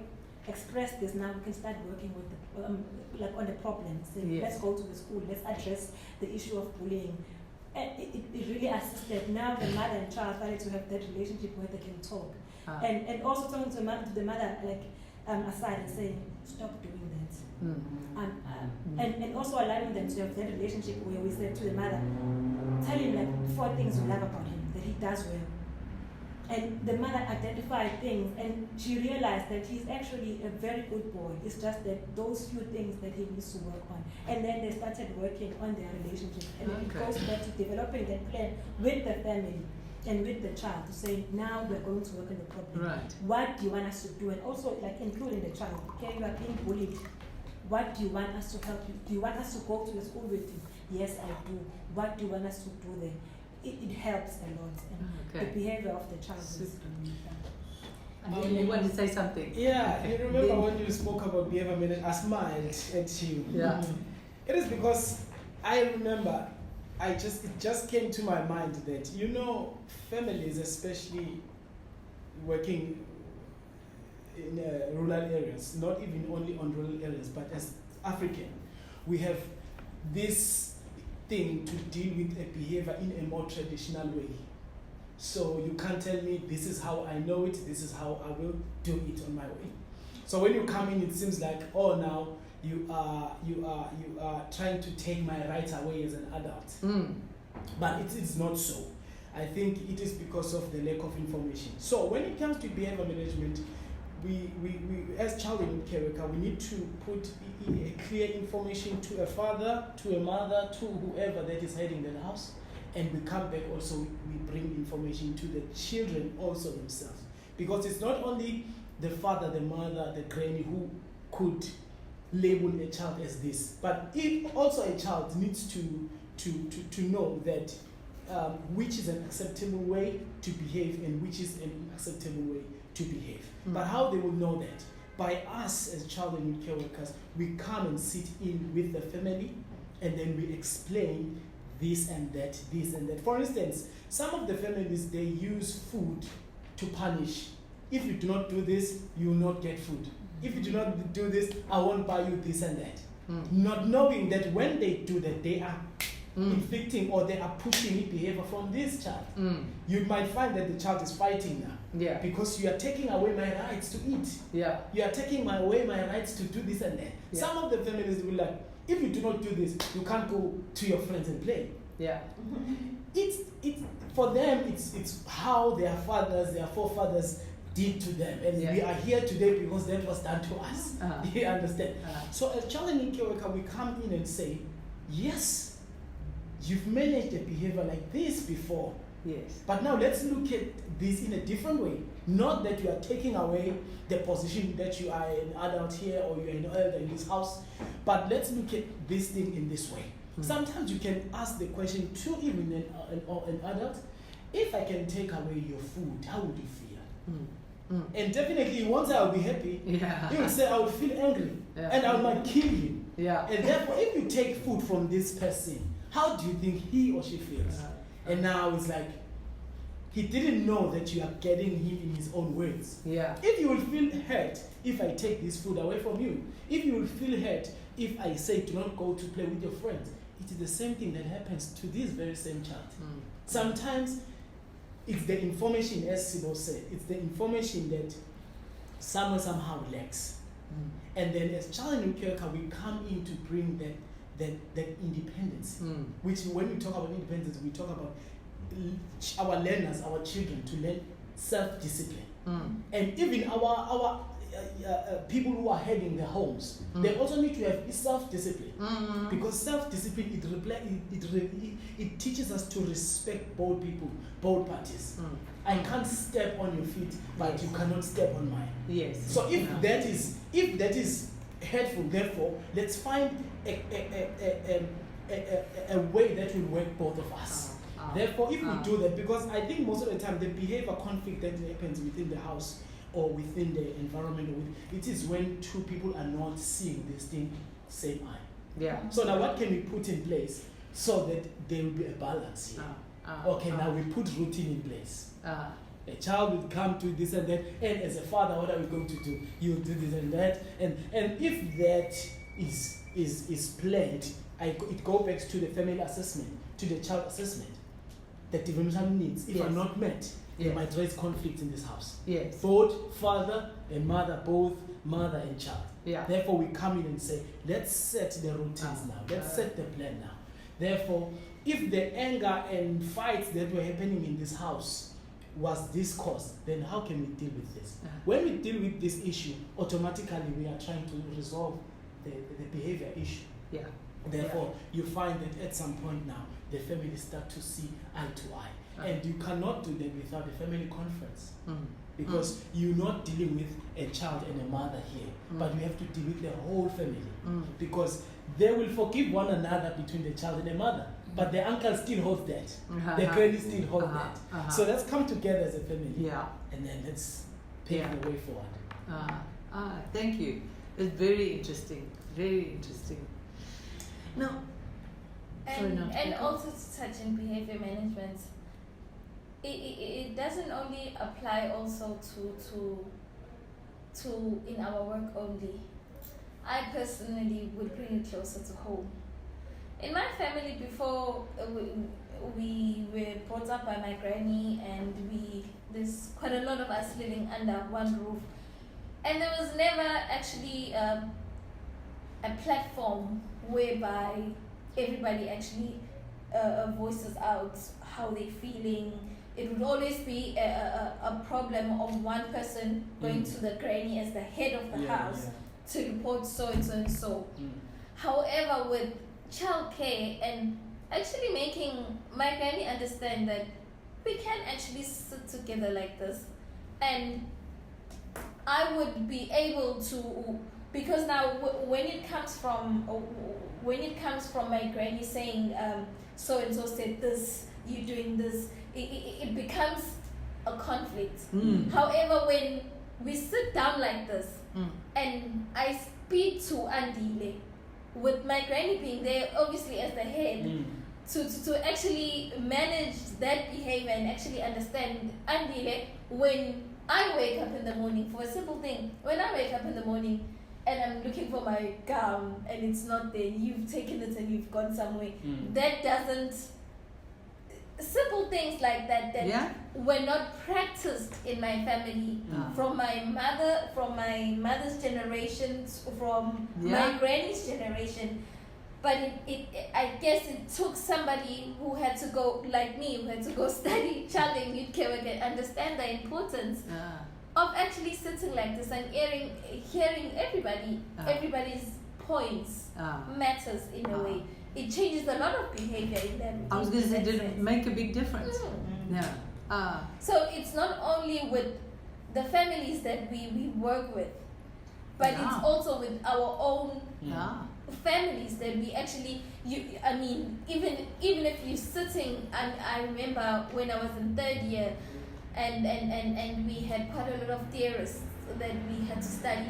express this, now we can start working with the, on the problem. So let's go to the school, let's address the issue of bullying. And it really assisted. Now the mother and child started to have that relationship where they can talk. And also talking to the mother aside and saying, stop doing that. And also allowing them to have that relationship where we said to the mother, tell him 4 things you love about him, that he does well. And the mother identified things, and she realized that he's actually a very good boy. It's just that those few things that he needs to work on. And then they started working on their relationship. And it goes back to developing that plan with the family and with the child to say, now we're going to work on the problem. Right. What do you want us to do? And also including the child. Okay, you are being bullied. What do you want us to help you? Do you want us to go to the school with you? Yes, I do. What do you want us to do there? It helps a lot. And the behavior of the child is and you want to say something? Yeah, you remember when you spoke about behavior management, I smiled at you. Yeah. It is because I remember, it just came to my mind that, families, especially working in rural areas, not even only on rural areas, but as African, we have this thing to deal with a behavior in a more traditional way. So you can't tell me this is how I know it, this is how I will do it on my way. So when you come in, it seems like, oh, now you are trying to take my rights away as an adult. But it's not so. I think it is because of the lack of information. So when it comes to behavior management, we as child and care worker, we need to put clear information to a father, to a mother, to whoever that is heading the house, and we come back also, we bring information to the children also themselves. Because it's not only the father, the mother, the granny who could label a child as this, but if also a child needs to know that which is an acceptable way to behave and which is an unacceptable way to behave. But how they will know that? By us as child and youth care workers, we come and sit in with the family and then we explain this and that, this and that. For instance, some of the families, they use food to punish. If you do not do this, you will not get food. If you do not do this, I won't buy you this and that. Not knowing that when they do that, they are inflicting or they are pushing behavior from this child. You might find that the child is fighting now. Yeah. Because you are taking away my rights to eat. Yeah. You are taking away my rights to do this and that. Yeah. Some of the families will like, if you do not do this, you can't go to your friends and play. Yeah. It's for them, it's how their fathers, their forefathers did to them, and Yeah. we are here today because that was done to us. Do you understand? Uh-huh. So as child and care worker, we come in and say, yes, you've managed a behavior like this before, Yes. but now let's look at this in a different way. Not that you are taking away the position that you are an adult here or you're an elder in this house, but let's look at this thing in this way. Sometimes you can ask the question to even an adult, if I can take away your food, how would you feel? And definitely, once I will be happy, Yeah. he will say, I will feel angry Yeah. and I might kill you. Yeah. And therefore, if you take food from this person, how do you think he or she feels? And now it's like, he didn't know that you are getting him in his own words. Yeah. If you will feel hurt if I take this food away from you, if you will feel hurt if I say do not go to play with your friends, it is the same thing that happens to this very same child. Sometimes it's the information, as Sibo said, it's the information that somehow lacks. And then as child and care, we come in to bring that independence. Which when we talk about independence, we talk about our learners, our children, to learn self-discipline. And even our people who are heading their homes, they also need to have self-discipline. Because self-discipline, it teaches us to respect both people, both parties. I can't step on your feet, but Yes. you cannot step on mine. Yes. So if that is hurtful, therefore, let's find a way that will work both of us. Therefore, if we do that, because I think most of the time the behavior conflict that happens within the house or within the environment, it is when two people are not seeing this thing same eye. Yeah. So now what can we put in place so that there will be a balance here? Okay, now we put routine in place. A child will come to this and that, and as a father, what are we going to do? You do this and that, and if that is planned, it goes back to the family assessment, to the child assessment. The developmental needs, if are not met, they might raise conflict in this house. Yes. Both father and mother, both mother and child. Yeah. Therefore, we come in and say, let's set the routines now. Let's set the plan now. Therefore, if the anger and fights that were happening in this house was this cause, then how can we deal with this? When we deal with this issue, automatically we are trying to resolve the behavior issue. Yeah. Therefore, you find that at some point now, the family start to see eye to eye. And you cannot do that without a family conference. Because you're not dealing with a child and a mother here, but you have to deal with the whole family. Because they will forgive one another between the child and the mother, but the uncle still holds that. The granny still holds that. So let's come together as a family. Yeah. And then let's pave the way forward. Thank you. It's very interesting. Very interesting. Now, sorry, no. And also to touch on behavior management, it doesn't only apply also to in our work only. I personally would bring it closer to home. In my family, before we were brought up by my granny, and there's quite a lot of us living under one roof, and there was never actually a platform whereby everybody actually voices out how they're feeling. It would always be a problem of one person going to the granny as the head of the house to report so and so and so. However, with childcare and actually making my granny understand that we can actually sit together like this, and I would be able to, because now when it comes from my granny saying so and so said this, you doing this, it becomes a conflict. However, when we sit down like this and I speak to Andile, with my granny being there obviously as the head, to actually manage that behavior and actually understand Andile, when I wake up in the morning, for a simple thing, when I wake up in the morning and I'm looking for my gown and it's not there, you've taken it and you've gone somewhere, that doesn't, simple things like that were not practiced in my family, from my mother's generation, from my granny's generation. But I guess it took somebody who had to go, like me, who had to go study child and youth care work and understand the importance of actually sitting like this and hearing everybody's points matters in a way. It changes a lot of behavior in them. I was going to say, did it make a big difference? Yeah. So it's not only with the families that we work with, but it's also with our own families that we actually, even if you're sitting, and I remember when I was in 3rd year, and we had quite a lot of theorists that we had to study.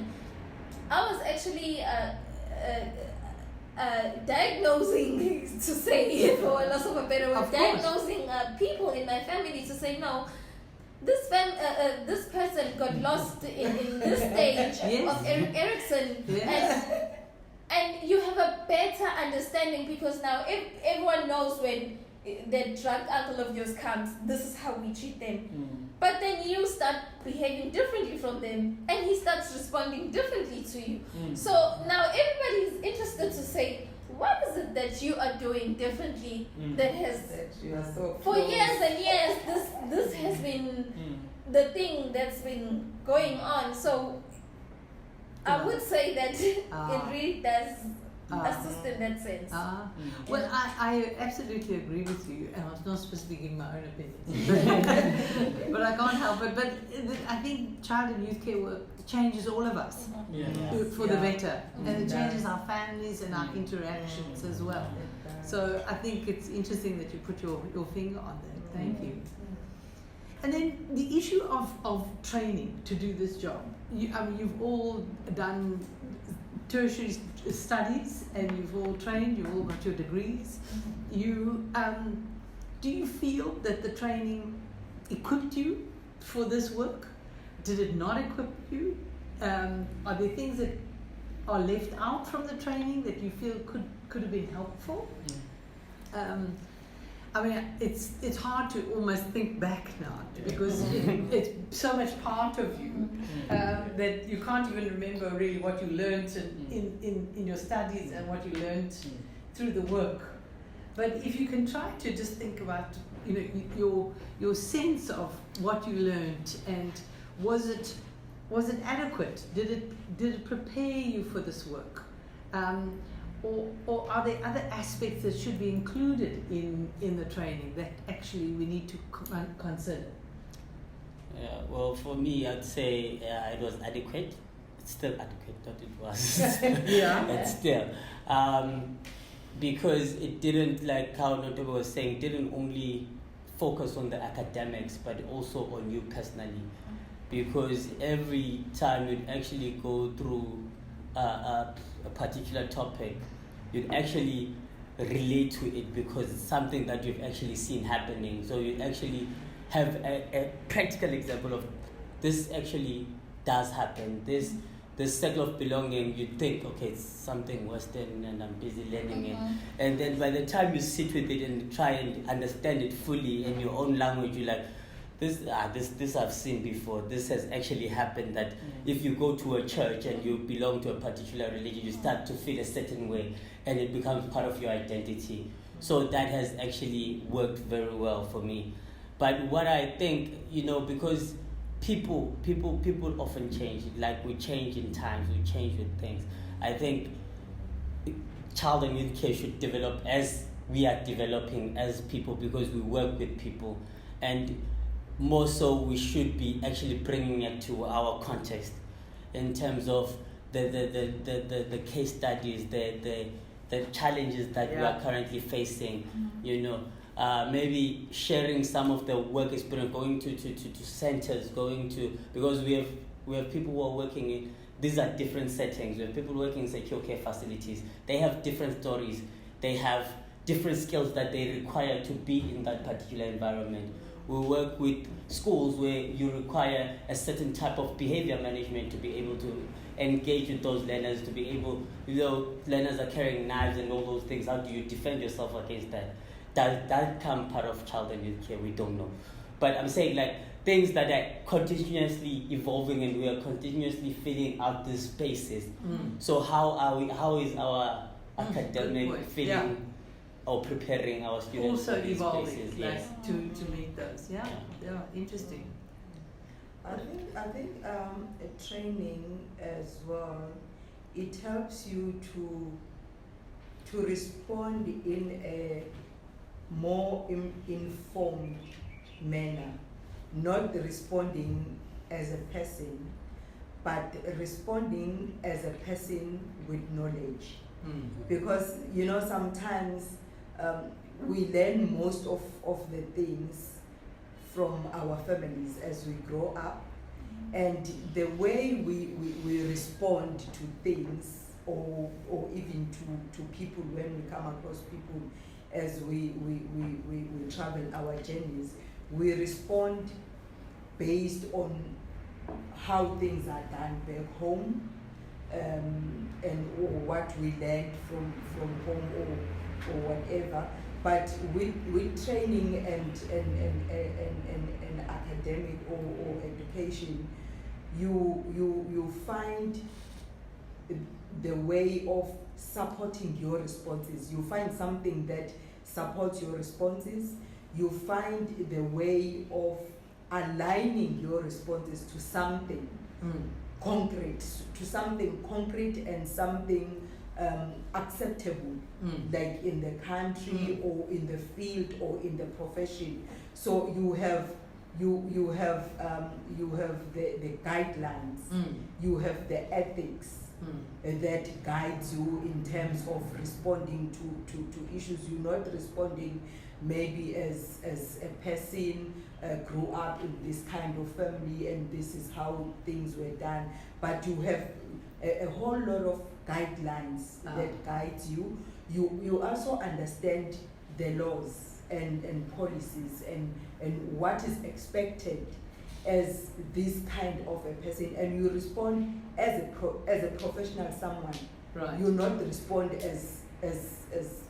I was actually diagnosing, to say, for lack of a better word, diagnosing people in my family to say, no, this person got lost in this stage of Erickson, and you have a better understanding, because now if everyone knows when that drunk uncle of yours comes, this is how we treat them. But then you start behaving differently from them, and he starts responding differently to you. So now everybody is interested to say, what is it that you are doing differently that has, for years and years, this has been the thing that's been going on. So I would say that it really does assist in that sense. Well, I absolutely agree with you, and I was not supposed to be giving my own opinion, but I can't help it. But I think child and youth care work changes all of us for the better, and it changes our families and our interactions as well. So I think it's interesting that you put your finger on that. Thank you. And then the issue of training to do this job. You've all done tertiary studies, and you've all trained, you've all got your degrees. Do you feel that the training equipped you for this work? Did it not equip you? Are there things that are left out from the training that you feel could have been helpful? It's hard to almost think back now, because it's so much part of you that you can't even remember really what you learned in your studies and what you learned through the work. But if you can try to just think about your sense of what you learned, and was it adequate? Did it prepare you for this work? Or are there other aspects that should be included in the training that actually we need to consider? Yeah, well, for me, I'd say it was adequate. It's still adequate, not it was. But still. Because it didn't, like how Notebo was saying, didn't only focus on the academics, but also on you personally. Because every time you'd actually go through a particular topic, you'd actually relate to it because it's something that you've actually seen happening. So you actually have a practical example of this actually does happen. This circle of belonging, you think, okay, it's something Western and I'm busy learning it. And then by the time you sit with it and try and understand it fully in your own language, you're like, this I've seen before. This has actually happened, that if you go to a church and you belong to a particular religion, you start to feel a certain way and it becomes part of your identity. So that has actually worked very well for me. But what I think, because people often change, like we change in times, we change with things. I think child and youth care should develop as we are developing as people, because we work with people. And more so, we should be actually bringing it to our context in terms of the case studies, the challenges that we are currently facing. Maybe sharing some of the work experience, going to centers, because we have people who are working in, these are different settings. We have people working in secure care facilities. They have different stories. They have different skills that they require to be in that particular environment. We work with schools where you require a certain type of behavior management to be able to engage with those learners, to be able, learners are carrying knives and all those things. How do you defend yourself against that? Does that come part of child and youth care? We don't know. But I'm saying, like, things that are continuously evolving and we are continuously filling out these spaces. So how is our academic filling or preparing our students also for these evolving, spaces? to meet those. Yeah, interesting. I think a training as well, it helps you to respond in a more informed manner, not responding as a person, but responding as a person with knowledge. Because sometimes we learn most of the things from our families as we grow up, and the way we respond to things or even to people when we come across people as we travel our journeys, we respond based on how things are done back home, and or what we learned from home or whatever. But with training and academic or education, you find the way of supporting your responses. You find something that supports your responses. You find the way of aligning your responses to something concrete, and something acceptable, like in the country or in the field or in the profession. So you have the guidelines, you have the ethics that guides you in terms of responding to issues. You're not responding maybe as a person grew up in this kind of family and this is how things were done, but you have a whole lot of guidelines that guides you. You also understand the laws and policies and what is expected as this kind of a person, and you respond as a professional someone. Right. You not respond as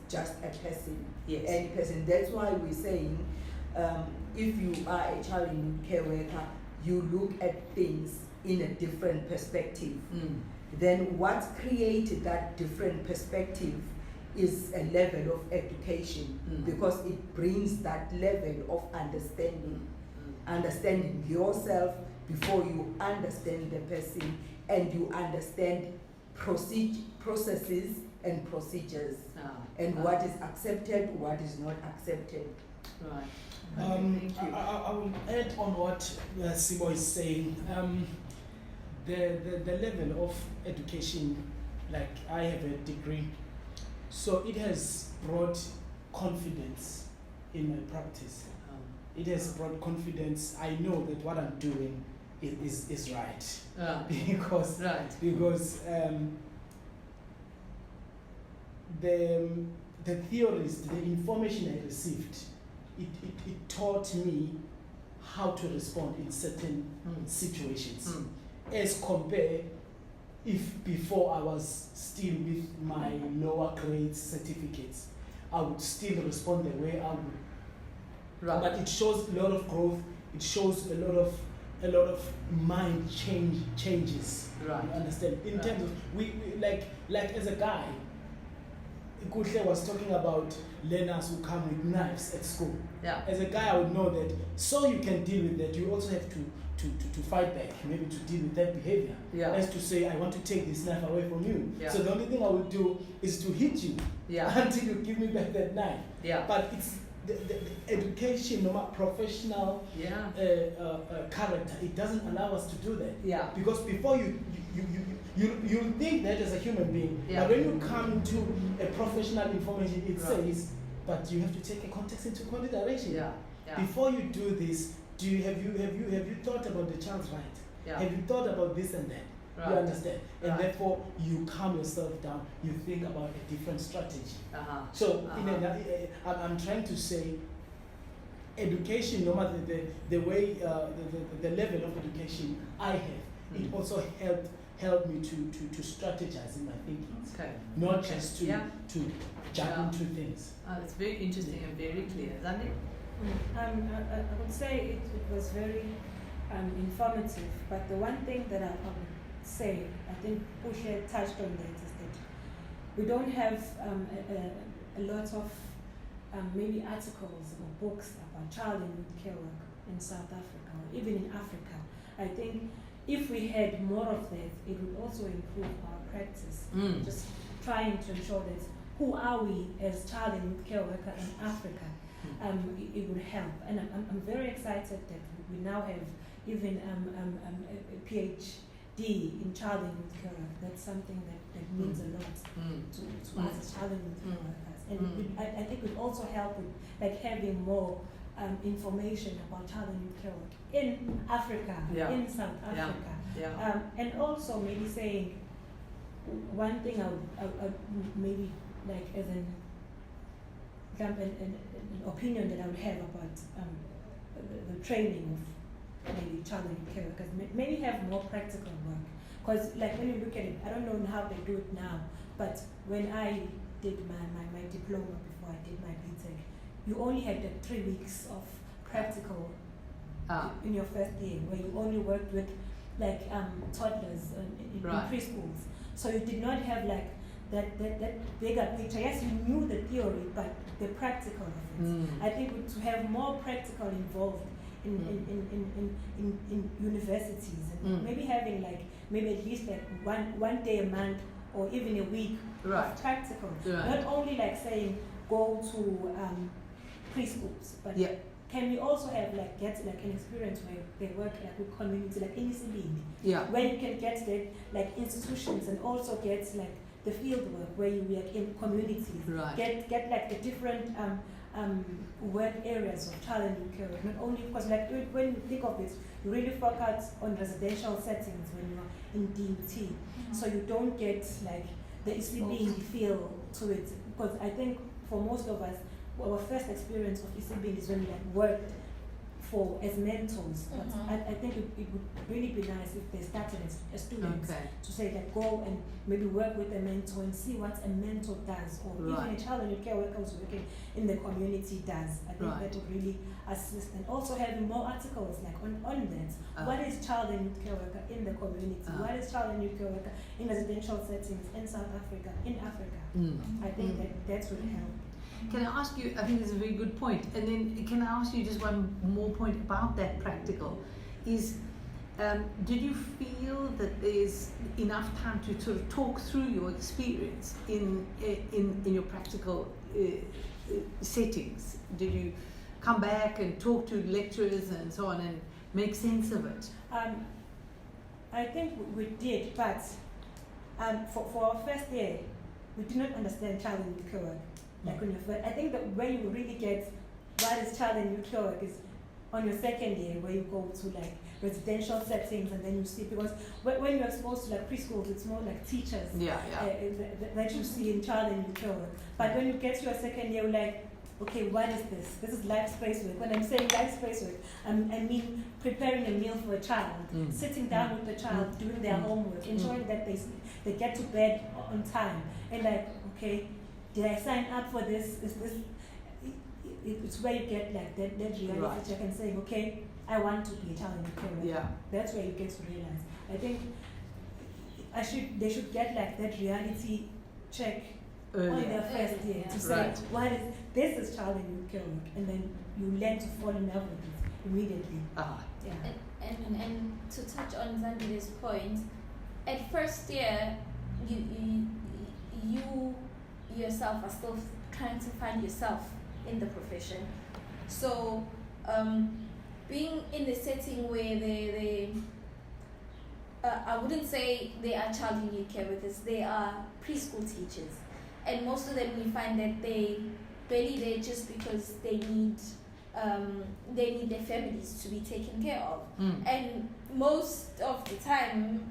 just a person. Yes. Any person. That's why we're saying if you are a child and youth care worker, you look at things in a different perspective. Then what created that different perspective is a level of education, because it brings that level of understanding. Understanding yourself before you understand the person, and you understand processes and procedures, and what is accepted, what is not accepted. Right. Thank you. I will add on what Simo is saying. The level of education, like I have a degree, so it has brought confidence in my practice. It has brought confidence. I know that what I'm doing is right. because the theories, the information I received, it taught me how to respond in certain situations, as compared if before I was still with my lower grade certificates, I would still respond the way I would. Right. But it shows a lot of growth. It shows a lot of mind changes. Right. You understand? In Right. terms of we like as a guy, Kuhle was talking about learners who come with knives at school. Yeah. As a guy, I would know that so you can deal with that, you also have to fight back, maybe to deal with that behavior. Yeah. As to say, I want to take this knife away from you. Yeah. So the only thing I would do is to hit you until you give me back that knife. Yeah. But it's the education, no matter professional character, it doesn't allow us to do that. Yeah. Because before you think that as a human being, Yeah. but when you come into a professional information, it Right. says, but you have to take a context into consideration. Yeah. Yeah. Before you do this, have you thought about the child's right? Yeah. Have you thought about this and that? Right. You understand? And Right. therefore you calm yourself down, you think about a different strategy. Uh-huh. So I'm trying to say education, no matter the way the level of education I have, it also helped me to strategize in my thinking. Okay. Not Okay. just to Yeah. jump Yeah. into things. It's very interesting and very clear. Zandi? I would say it was very informative, but the one thing that I would say, I think Pushe touched on that, is that we don't have a lot of maybe articles or books about child and youth care work in South Africa or even in Africa. I think if we had more of that, it would also improve our practice. Just trying to ensure that who are we as child and youth care worker in Africa, it would help. And I'm very excited that we now have even a PhD in child and youth care work. That's something that means a lot to us as child and youth care workers. And I think it would also help with like having more information about child and youth care work in Africa, in South Africa. And also maybe saying one thing I would maybe like as an opinion that I would have about the training of maybe child and youth care workers, maybe have more practical work. Because like when you look at it, I don't know how they do it now, but when I did my diploma before I did my BTech, you only had 3 weeks of practical in your first year, where you only worked with like toddlers in preschools. So you did not have like that bigger picture. Yes, you knew the theory, but the practical of it. I think to have more practical involved in universities, and maybe having like maybe at least like one day a month or even a week of practical. Not only like saying go to preschools, but can we also have like get like an experience where they work like with community, like in Isibindi, where you can get the like institutions and also get like the field work where you work in communities, get like the different work areas of child and youth care work. Not only because like when you think of it, you really focus on residential settings when you're in DUT, so you don't get like the Isibindi feel to it. Because I think for most of us, our first experience of Isibindi is when we like worked as mentors. But I think it would really be nice if they started as students to say like go and maybe work with a mentor and see what a mentor does, or even a child and youth care worker who's working in the community does. I think that would really assist, and also having more articles like on that. What is child and youth care worker in the community? What is child and youth care worker in residential settings in South Africa, in Africa? I think that would help. Can I ask you, I think this is a very good point, and then can I ask you just one more point about that practical, is did you feel that there's enough time to sort of talk through your experience in your practical settings? Did you come back and talk to lecturers and so on and make sense of it? I think we did, but for our first year, we did not understand child and youth care work. Like when I think that where you really get what is child and youth care work is on your second year, where you go to like residential settings and then you see, because when you're exposed to like preschools, it's more like teachers that you see in child and youth care work. But when you get to your second year, you're like, okay, what is this? This is life space work. When I'm saying life space work, I mean preparing a meal for a child, sitting down with the child, doing their homework, ensuring that they get to bed on time, and like, okay, did I sign up for this? Is this? It's where you get like that reality check and saying, okay, I want to be a child in the care. That's where you get to realize. I think they should get like that reality check on their first year to say, what is this is child and youth care work, and then you learn to fall in love with it immediately. And to touch on Zandile's point, at first year, you yourself are still trying to find yourself in the profession. So being in a setting where they I wouldn't say they are child and youth care workers, they are preschool teachers, and most of them we find that they barely there just because they need their families to be taken care of, and most of the time,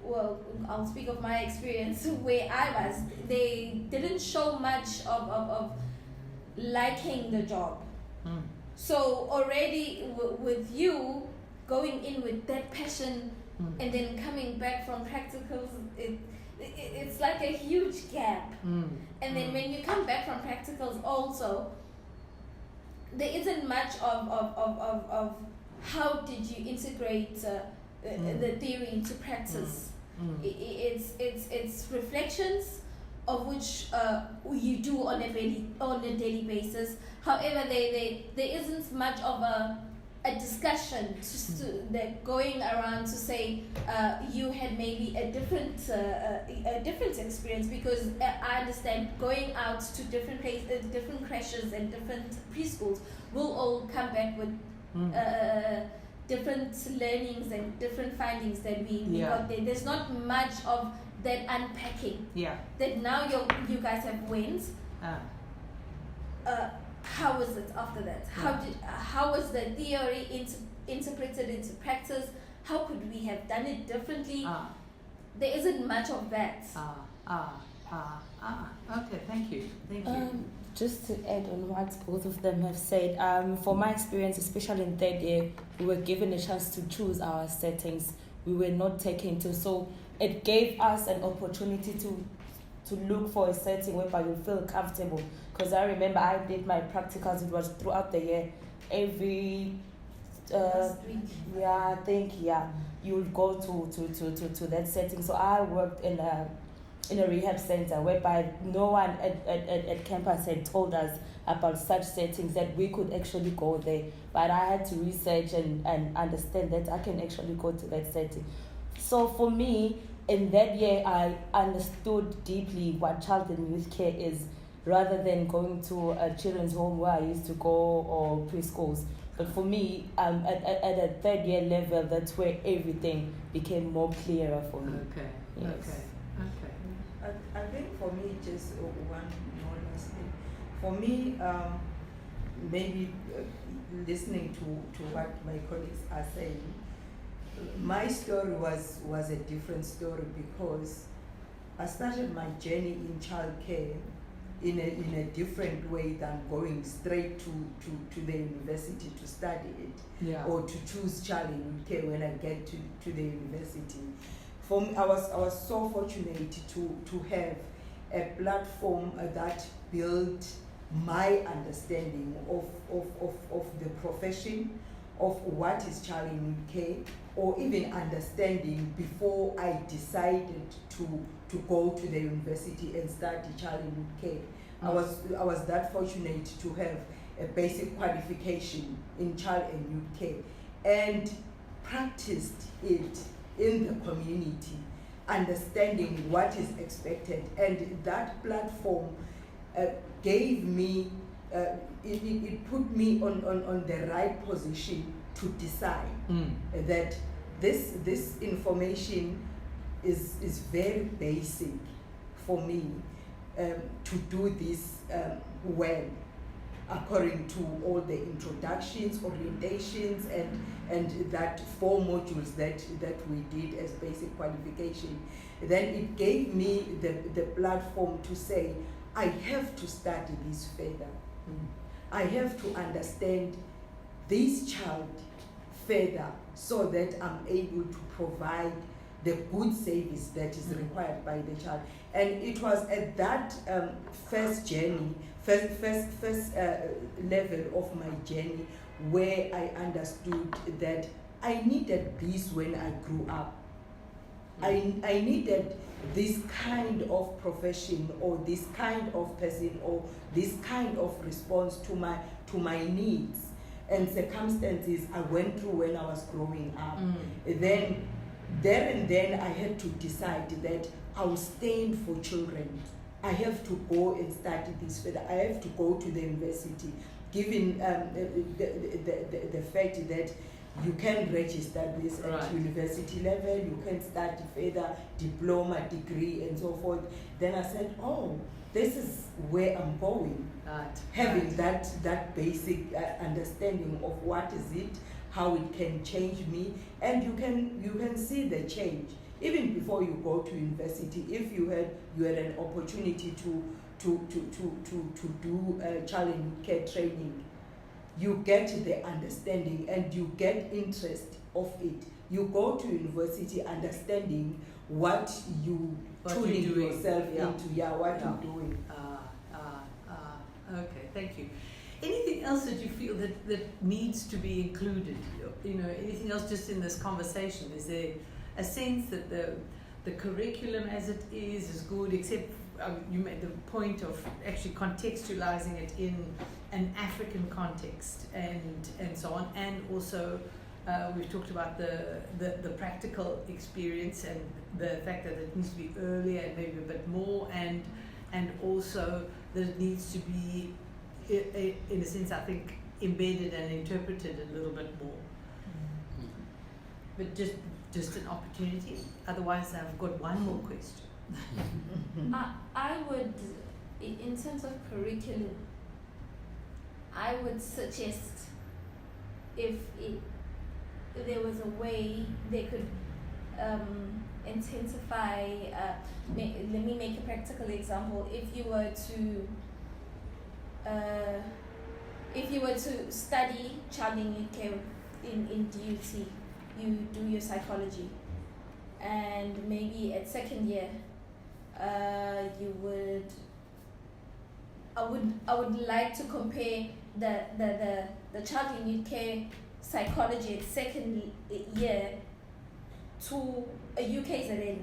well, I'll speak of my experience where I was, they didn't show much of liking the job. So already with you going in with that passion and then coming back from practicals, it's like a huge gap. And then when you come back from practicals also, there isn't much of how did you integrate the theory into practice. It's reflections of which you do on a daily basis. However, there isn't much of a a discussion just to, that going around to say you had maybe a different experience, because I understand going out to different places, different creches and different preschools will all come back with different learnings and different findings that we got there. There's not much of that unpacking. Yeah. That now you guys have went. How was it after that? How was the theory interpreted into practice? How could we have done it differently? There isn't much of that. Okay, thank you. Thank you. Just to add on what both of them have said, for my experience, especially in third year, we were given a chance to choose our settings. We were not taken to, so it gave us an opportunity to look for a setting whereby you feel comfortable. Because I remember I did my practicals, it was throughout the year. Every you would go to that setting. So I worked in a rehab center whereby no one at campus had told us about such settings that we could actually go there. But I had to research and understand that I can actually go to that setting. So for me, in that year, I understood deeply what child and youth care is, rather than going to a children's home where I used to go or preschools. But for me, at a third year level, that's where everything became more clearer for me. Okay. Yes. I think for me, just one more last thing. For me, maybe listening to what my colleagues are saying, my story was a different story, because I started my journey in childcare in a different way than going straight to the university to study it, or to choose child and youth care when I get to the university. For me, I was so fortunate to have a platform that built my understanding of the profession, of what is child and youth care, or even understanding before I decided to go to the university and study child and youth care. I was that fortunate to have a basic qualification in child and youth care, and practiced it in the community, understanding what is expected. And that platform gave me, it put me on the right position to decide that this information is very basic for me to do this well, according to all the introductions, orientations, and that 4 modules that we did as basic qualification. Then it gave me the platform to say, I have to study this further. I have to understand this child further, so that I'm able to provide the good service that is required by the child. And it was at that first journey, first level of my journey, where I understood that I needed this when I grew up. I needed this kind of profession, or this kind of person, or this kind of response to my needs and circumstances I went through when I was growing up. Then there and then I had to decide that I'll stand for children. I have to go and study this further. I have to go to the university, given the fact that you can register this at university level, you can study further, diploma, degree, and so forth. Then I said, oh, this is where I'm going. Having that basic understanding of what is it, how it can change me, and you can see the change even before you go to university. If you had an opportunity to do child and youth care training, you get the understanding and you get interest of it. You go to university understanding what you tuning yourself into, what you're doing. Okay, thank you. Anything else that you feel that needs to be included? You know, anything else just in this conversation? Is there a sense that the curriculum as it is good, except you made the point of actually contextualizing it in an African context and so on, and also we've talked about the practical experience and the fact that it needs to be earlier and maybe a bit more, and also that it needs to be in a sense, I think, embedded and interpreted a little bit more. But just an opportunity. Otherwise, I've got one more question. I would, in terms of curriculum, I would suggest if there was a way they could intensify. Let me make a practical example. If you were to study child and youth care in DUT, you do your psychology, and maybe at second year, I would like to compare the child and youth care psychology at second year to a UKZN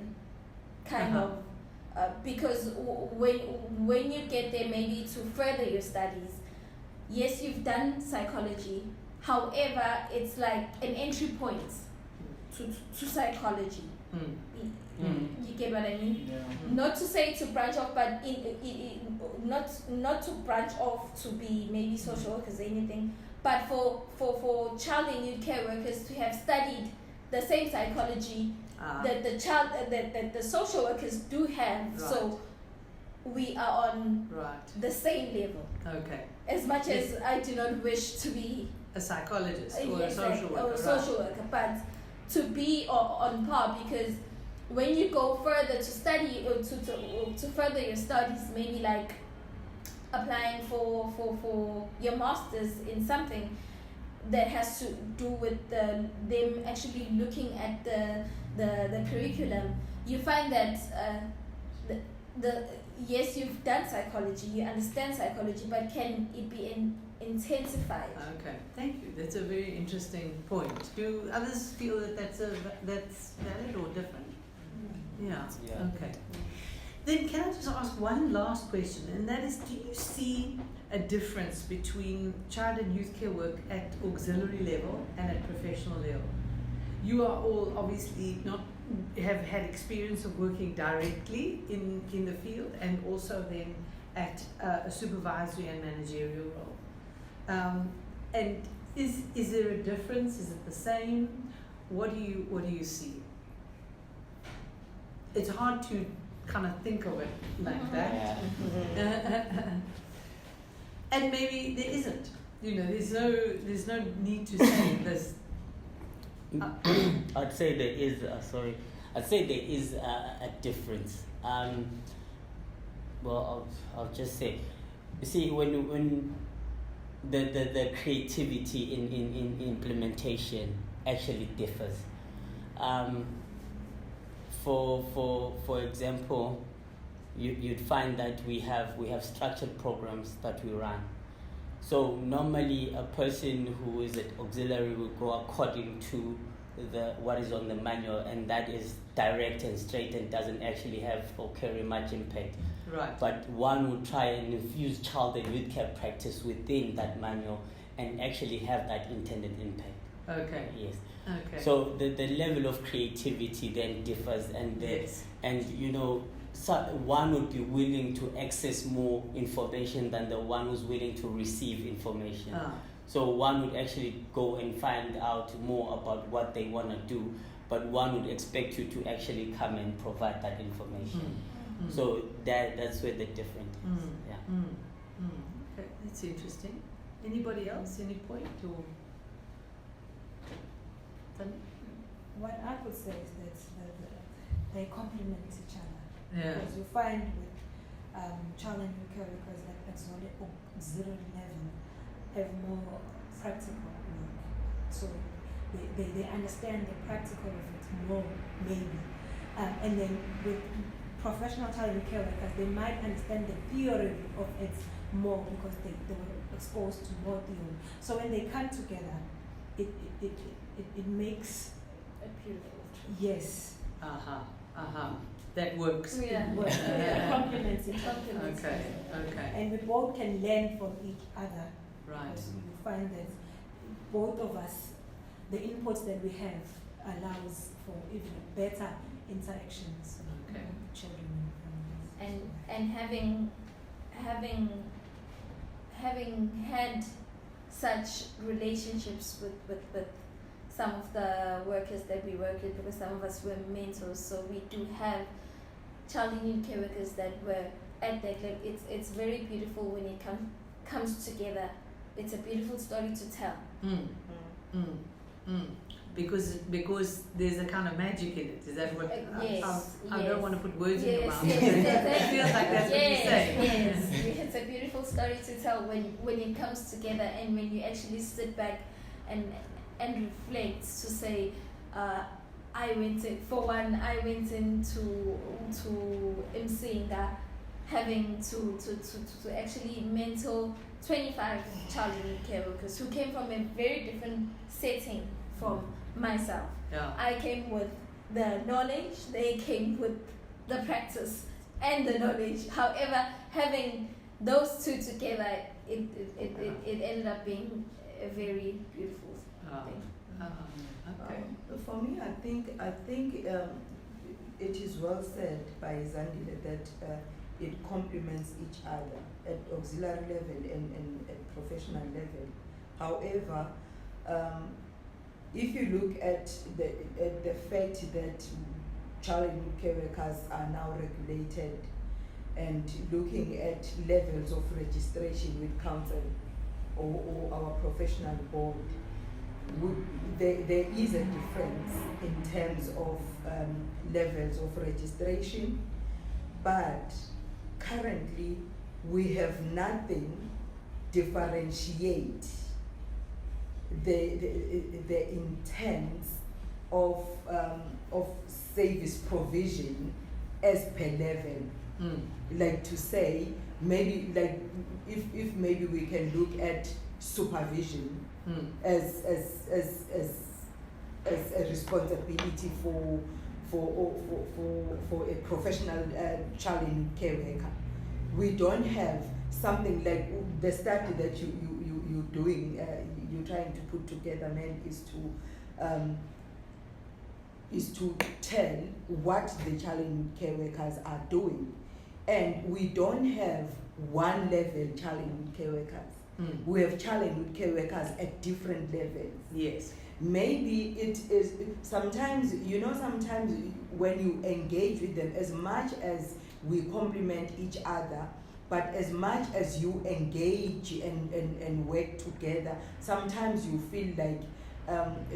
kind of, because when you get there, maybe to further your studies, yes, you've done psychology, however, it's like an entry point to psychology. You get what I mean? Yeah. Not to say to branch off, but not to branch off to be maybe social workers or anything, but for child and youth care workers to have studied the same psychology that the social workers do have. Right. So we are on the same level. Okay. As much as I do not wish to be A psychologist or yes, a social worker. or a social worker, but to be on par, because when you go further to study or to further your studies, maybe like applying for your masters in something that has to do with them actually looking at the curriculum, you find that yes, you've done psychology, you understand psychology, but can it be intensified? Okay, thank you. That's a very interesting point. Do others feel that that's valid or different? Yeah. Okay. Then can I just ask one last question, and that is, do you see a difference between child and youth care work at auxiliary level and at professional level? You are all obviously have had experience of working directly in the field, and also then at a supervisory and managerial role. And is there a difference? Is it the same? What do you see? It's hard to kind of think of it like that. And maybe there isn't. There's no need to say this. I'd say there is. I'd say there is a difference. Well, I'll just say, you see, when the creativity in implementation actually differs. For example, you'd find that we have structured programs that we run. So normally a person who is at auxiliary will go according to what is on the manual, and that is direct and straight and doesn't actually have or carry much impact. Right. But one would try and infuse child and youth care practice within that manual and actually have that intended impact. Okay. Yes. Okay. So the level of creativity then differs, and Yes. so one would be willing to access more information than the one who's willing to receive information. So one would actually go and find out more about what they want to do, but one would expect you to actually come and provide that information. So that's where the difference is. Yeah. Okay, that's interesting. Anybody else? Any point or? What I could say is that they complement each other. Yeah. Because you find with child and youth care workers at auxiliary level have more practical work. So they understand the practical of it more, maybe. And then with professional child and youth care workers, they might understand the theory of it more because they were exposed to more theory. So when they come together, it makes A pure yes. that works. Yeah. Work. Yeah. Complements each other. Compliments. Okay. Okay. And we both can learn from each other. Right. You find that both of us, the inputs that we have allows for even better interactions Okay. with children and families. And having had such relationships with some of the workers that we work with, because some of us were mentors, so we do have child and youth care workers that were at that level. It's very beautiful when it comes together. It's a beautiful story to tell. Because there's a kind of magic in it. Is that what? Yes, I don't want to put words in your Yes, mouth. yes, It feels like that's what you're saying. Yes, it's a beautiful story to tell when it comes together, and when you actually sit back and reflect to say, I went into emceeing that, having to actually mentor 25 child and youth care workers who came from a very different setting from myself. Yeah. I came with the knowledge, they came with the practice and the knowledge. However, having those two together, it ended up being a very beautiful thing. Okay. For me, I think it is well said by Zandile that it complements each other at auxiliary level and at professional level. However, if you look at the fact that child and youth care workers are now regulated, and looking at levels of registration with council or our professional board, there is a difference in terms of levels of registration, but currently we have nothing differentiate the intent of service provision as per level. Like to say, maybe like if maybe we can look at supervision as a responsibility for a professional child and youth care worker. We don't have something like the study that you're doing, you're trying to put together, man, is to tell what the child and youth care workers are doing. And we don't have one level child and youth care workers. We have child and youth care workers at different levels. Yes. Maybe it is sometimes when you engage with them, as much as we complement each other, but as much as you engage and work together, sometimes you feel like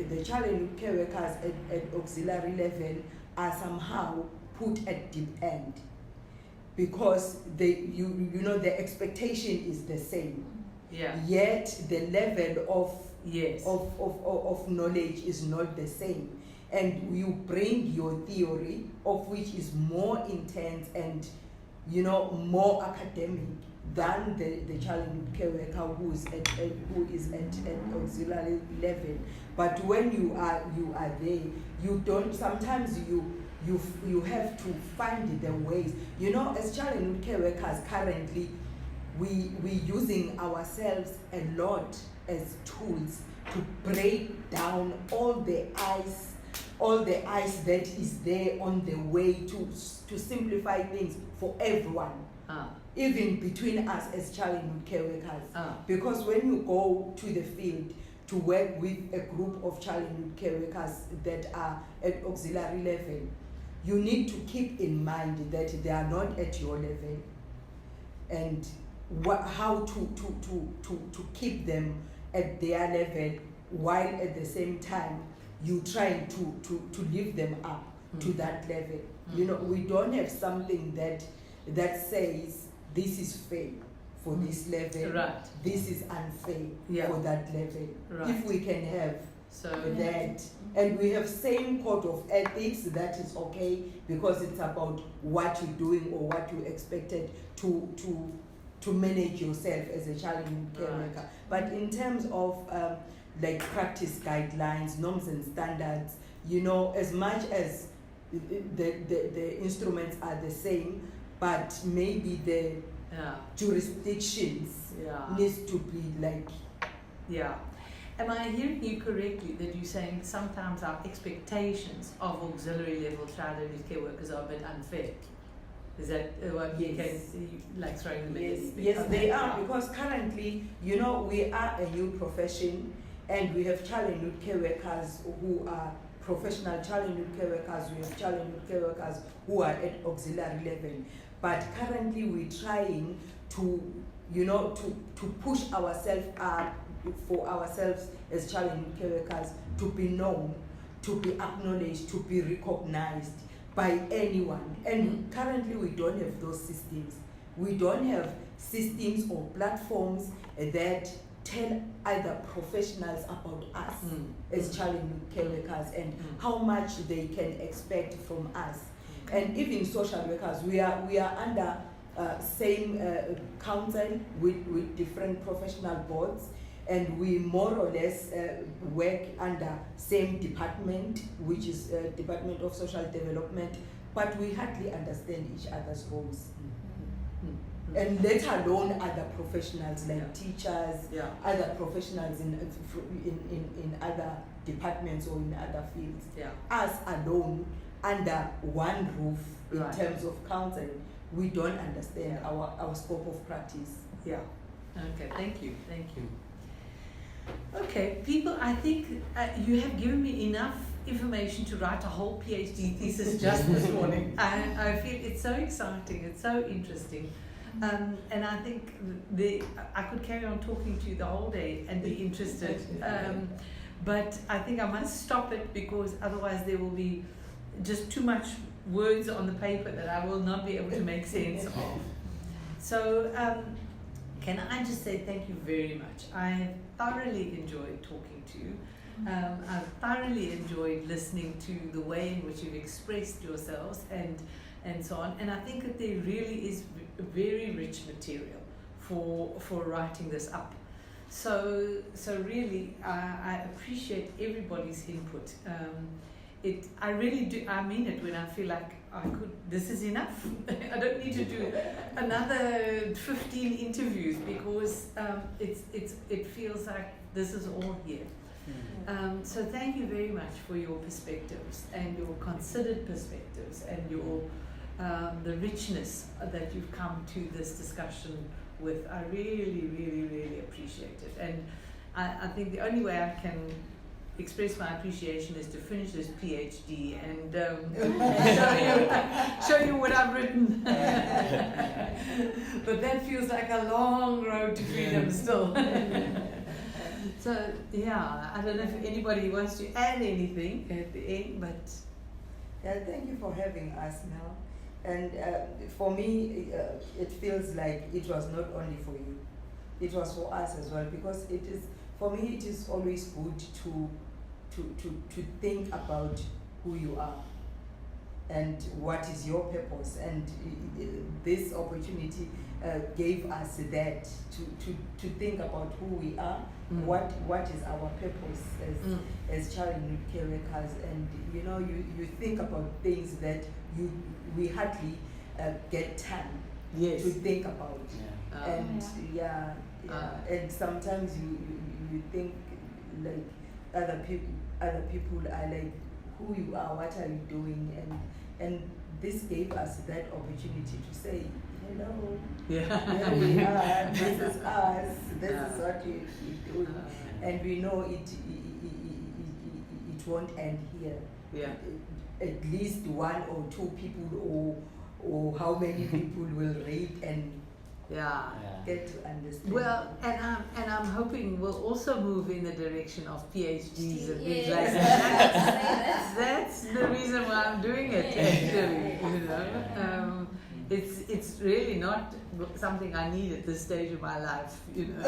the child and youth care workers at auxiliary level are somehow put at deep end, because the expectation is the same. Yeah. Yet the level of Yes. of knowledge is not the same, and you bring your theory, of which is more intense and more academic than the child and youth care worker who is at auxiliary level. But when you are there, you don't. Sometimes you have to find the ways. As child and youth care workers currently, we using ourselves a lot as tools to break down all the ice that is there on the way to simplify things for everyone, even between us as child and youth care workers. Because when you go to the field to work with a group of child and youth care workers that are at auxiliary level, you need to keep in mind that they are not at your level, and how to keep them at their level, while at the same time you trying to lift them up to that level. We don't have something that says this is fair for this level, Right. this is unfair Yeah. for that level. Right. If we can have So that, and we have same code of ethics, that is okay, because it's about what you're doing or what you expected to manage yourself as a child and youth care Right. worker. But in terms of like practice guidelines, norms and standards, as much as the instruments are the same, but maybe the Yeah. jurisdictions Yeah. needs to be like. Yeah. Am I hearing you correctly that you're saying sometimes our expectations of auxiliary level child and youth care workers are a bit unfair? Is that what you can Yes. like throwing them in? Yes, they are, because currently, you know, we are a new profession, and we have child and youth care workers who are professional child and youth care workers, we have child and youth care workers who are at auxiliary level. But currently we're trying to, you know, to push ourselves up for ourselves as child and youth care workers to be known, to be acknowledged, to be recognized by anyone. And currently we don't have those systems. We don't have systems or platforms that tell other professionals about us as child and youth care workers and how much they can expect from us. And even social workers, we are under same council with different professional boards, and we more or less work under same department, which is Department of Social Development, but we hardly understand each other's roles. And let alone other professionals like teachers, other professionals in other departments or in other fields. Us alone under one roof in terms of council, we don't understand our scope of practice. Yeah. Okay. Thank you. Okay, people. I think you have given me enough information to write a whole PhD thesis just this morning. I feel it's so exciting. It's so interesting. And I think I could carry on talking to you the whole day and be interested. But I think I must stop it because otherwise there will be just too much words on the paper that I will not be able to make sense of. So can I just say thank you very much. I thoroughly enjoyed talking to you. I've thoroughly enjoyed listening to the way in which you've expressed yourselves and so on. And I think that there really is very rich material for writing this up. So really, I appreciate everybody's input. I really do. I mean it when I feel like this is enough. I don't need to do another 15 interviews because it feels like this is all here. So thank you very much for your perspectives and your considered perspectives and your the richness that you've come to this discussion with. I really, really, really appreciate it. And I think the only way I can express my appreciation is to finish this PhD and show you what I've written. But that feels like a long road to freedom still. So yeah, I don't know if anybody wants to add anything at the end, but thank you for having us, Mel. And for me, it feels like it was not only for you, it was for us as well, because it is, for me, it is always good to think about who you are and what is your purpose. And this opportunity gave us that to think about who we are, what is our purpose as child and youth care workers. And you know, you think about things that we hardly get time to think about. And and sometimes you think like other people are like, who you are, what are you doing, and this gave us that opportunity to say, hello, here we are, this is us, this is what we're doing, and we know it won't end here. At least one or two people or how many people will read and get to understand. Well, and I'm hoping we'll also move in the direction of PhDs and things like Yes. that. That's the reason why I'm doing it. Actually, you know, it's really not something I need at this stage of my life, you know.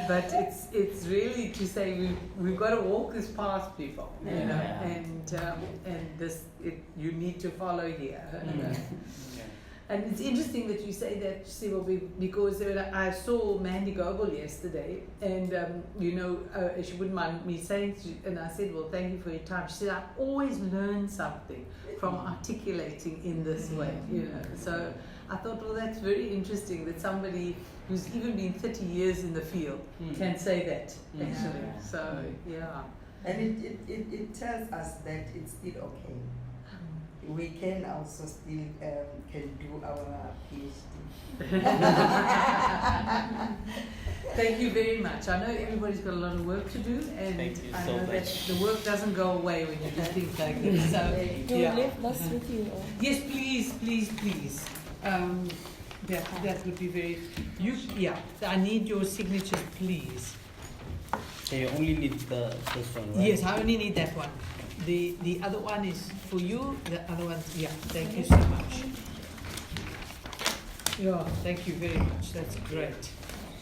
But it's really to say we've got to walk this path, people, you know, and this you need to follow here. And it's interesting that you say that, Sibo, because I saw Mandy Gogol yesterday, and she wouldn't mind me saying, and I said, well, thank you for your time. She said, I always learn something from articulating in this way, So I thought, well, that's very interesting that somebody who's even been 30 years in the field can say that, actually. So, yeah. And it tells us that it's still okay. We can also still can do our PhD. Thank you very much. I know everybody's got a lot of work to do, and Thank you I so know that much. the work doesn't go away when you do things like this. So, You will leave us with you. Or? Yes, please. That would be very. I need your signatures, please. So you only need the first one, right? Yes, I only need that one. The other one is for you. The other one, thank you so much. Yeah, thank you very much. That's great.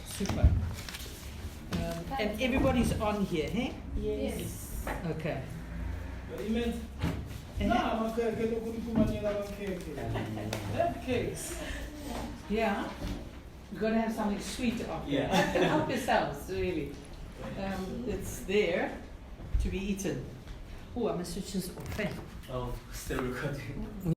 Super. And everybody's on here, hey? Yes. Okay. Cakes. Yeah. You've got to have something sweet after. Yeah. Help yourselves, really. It's there to be eaten. Oh, I must switch this off. Oh, still recording.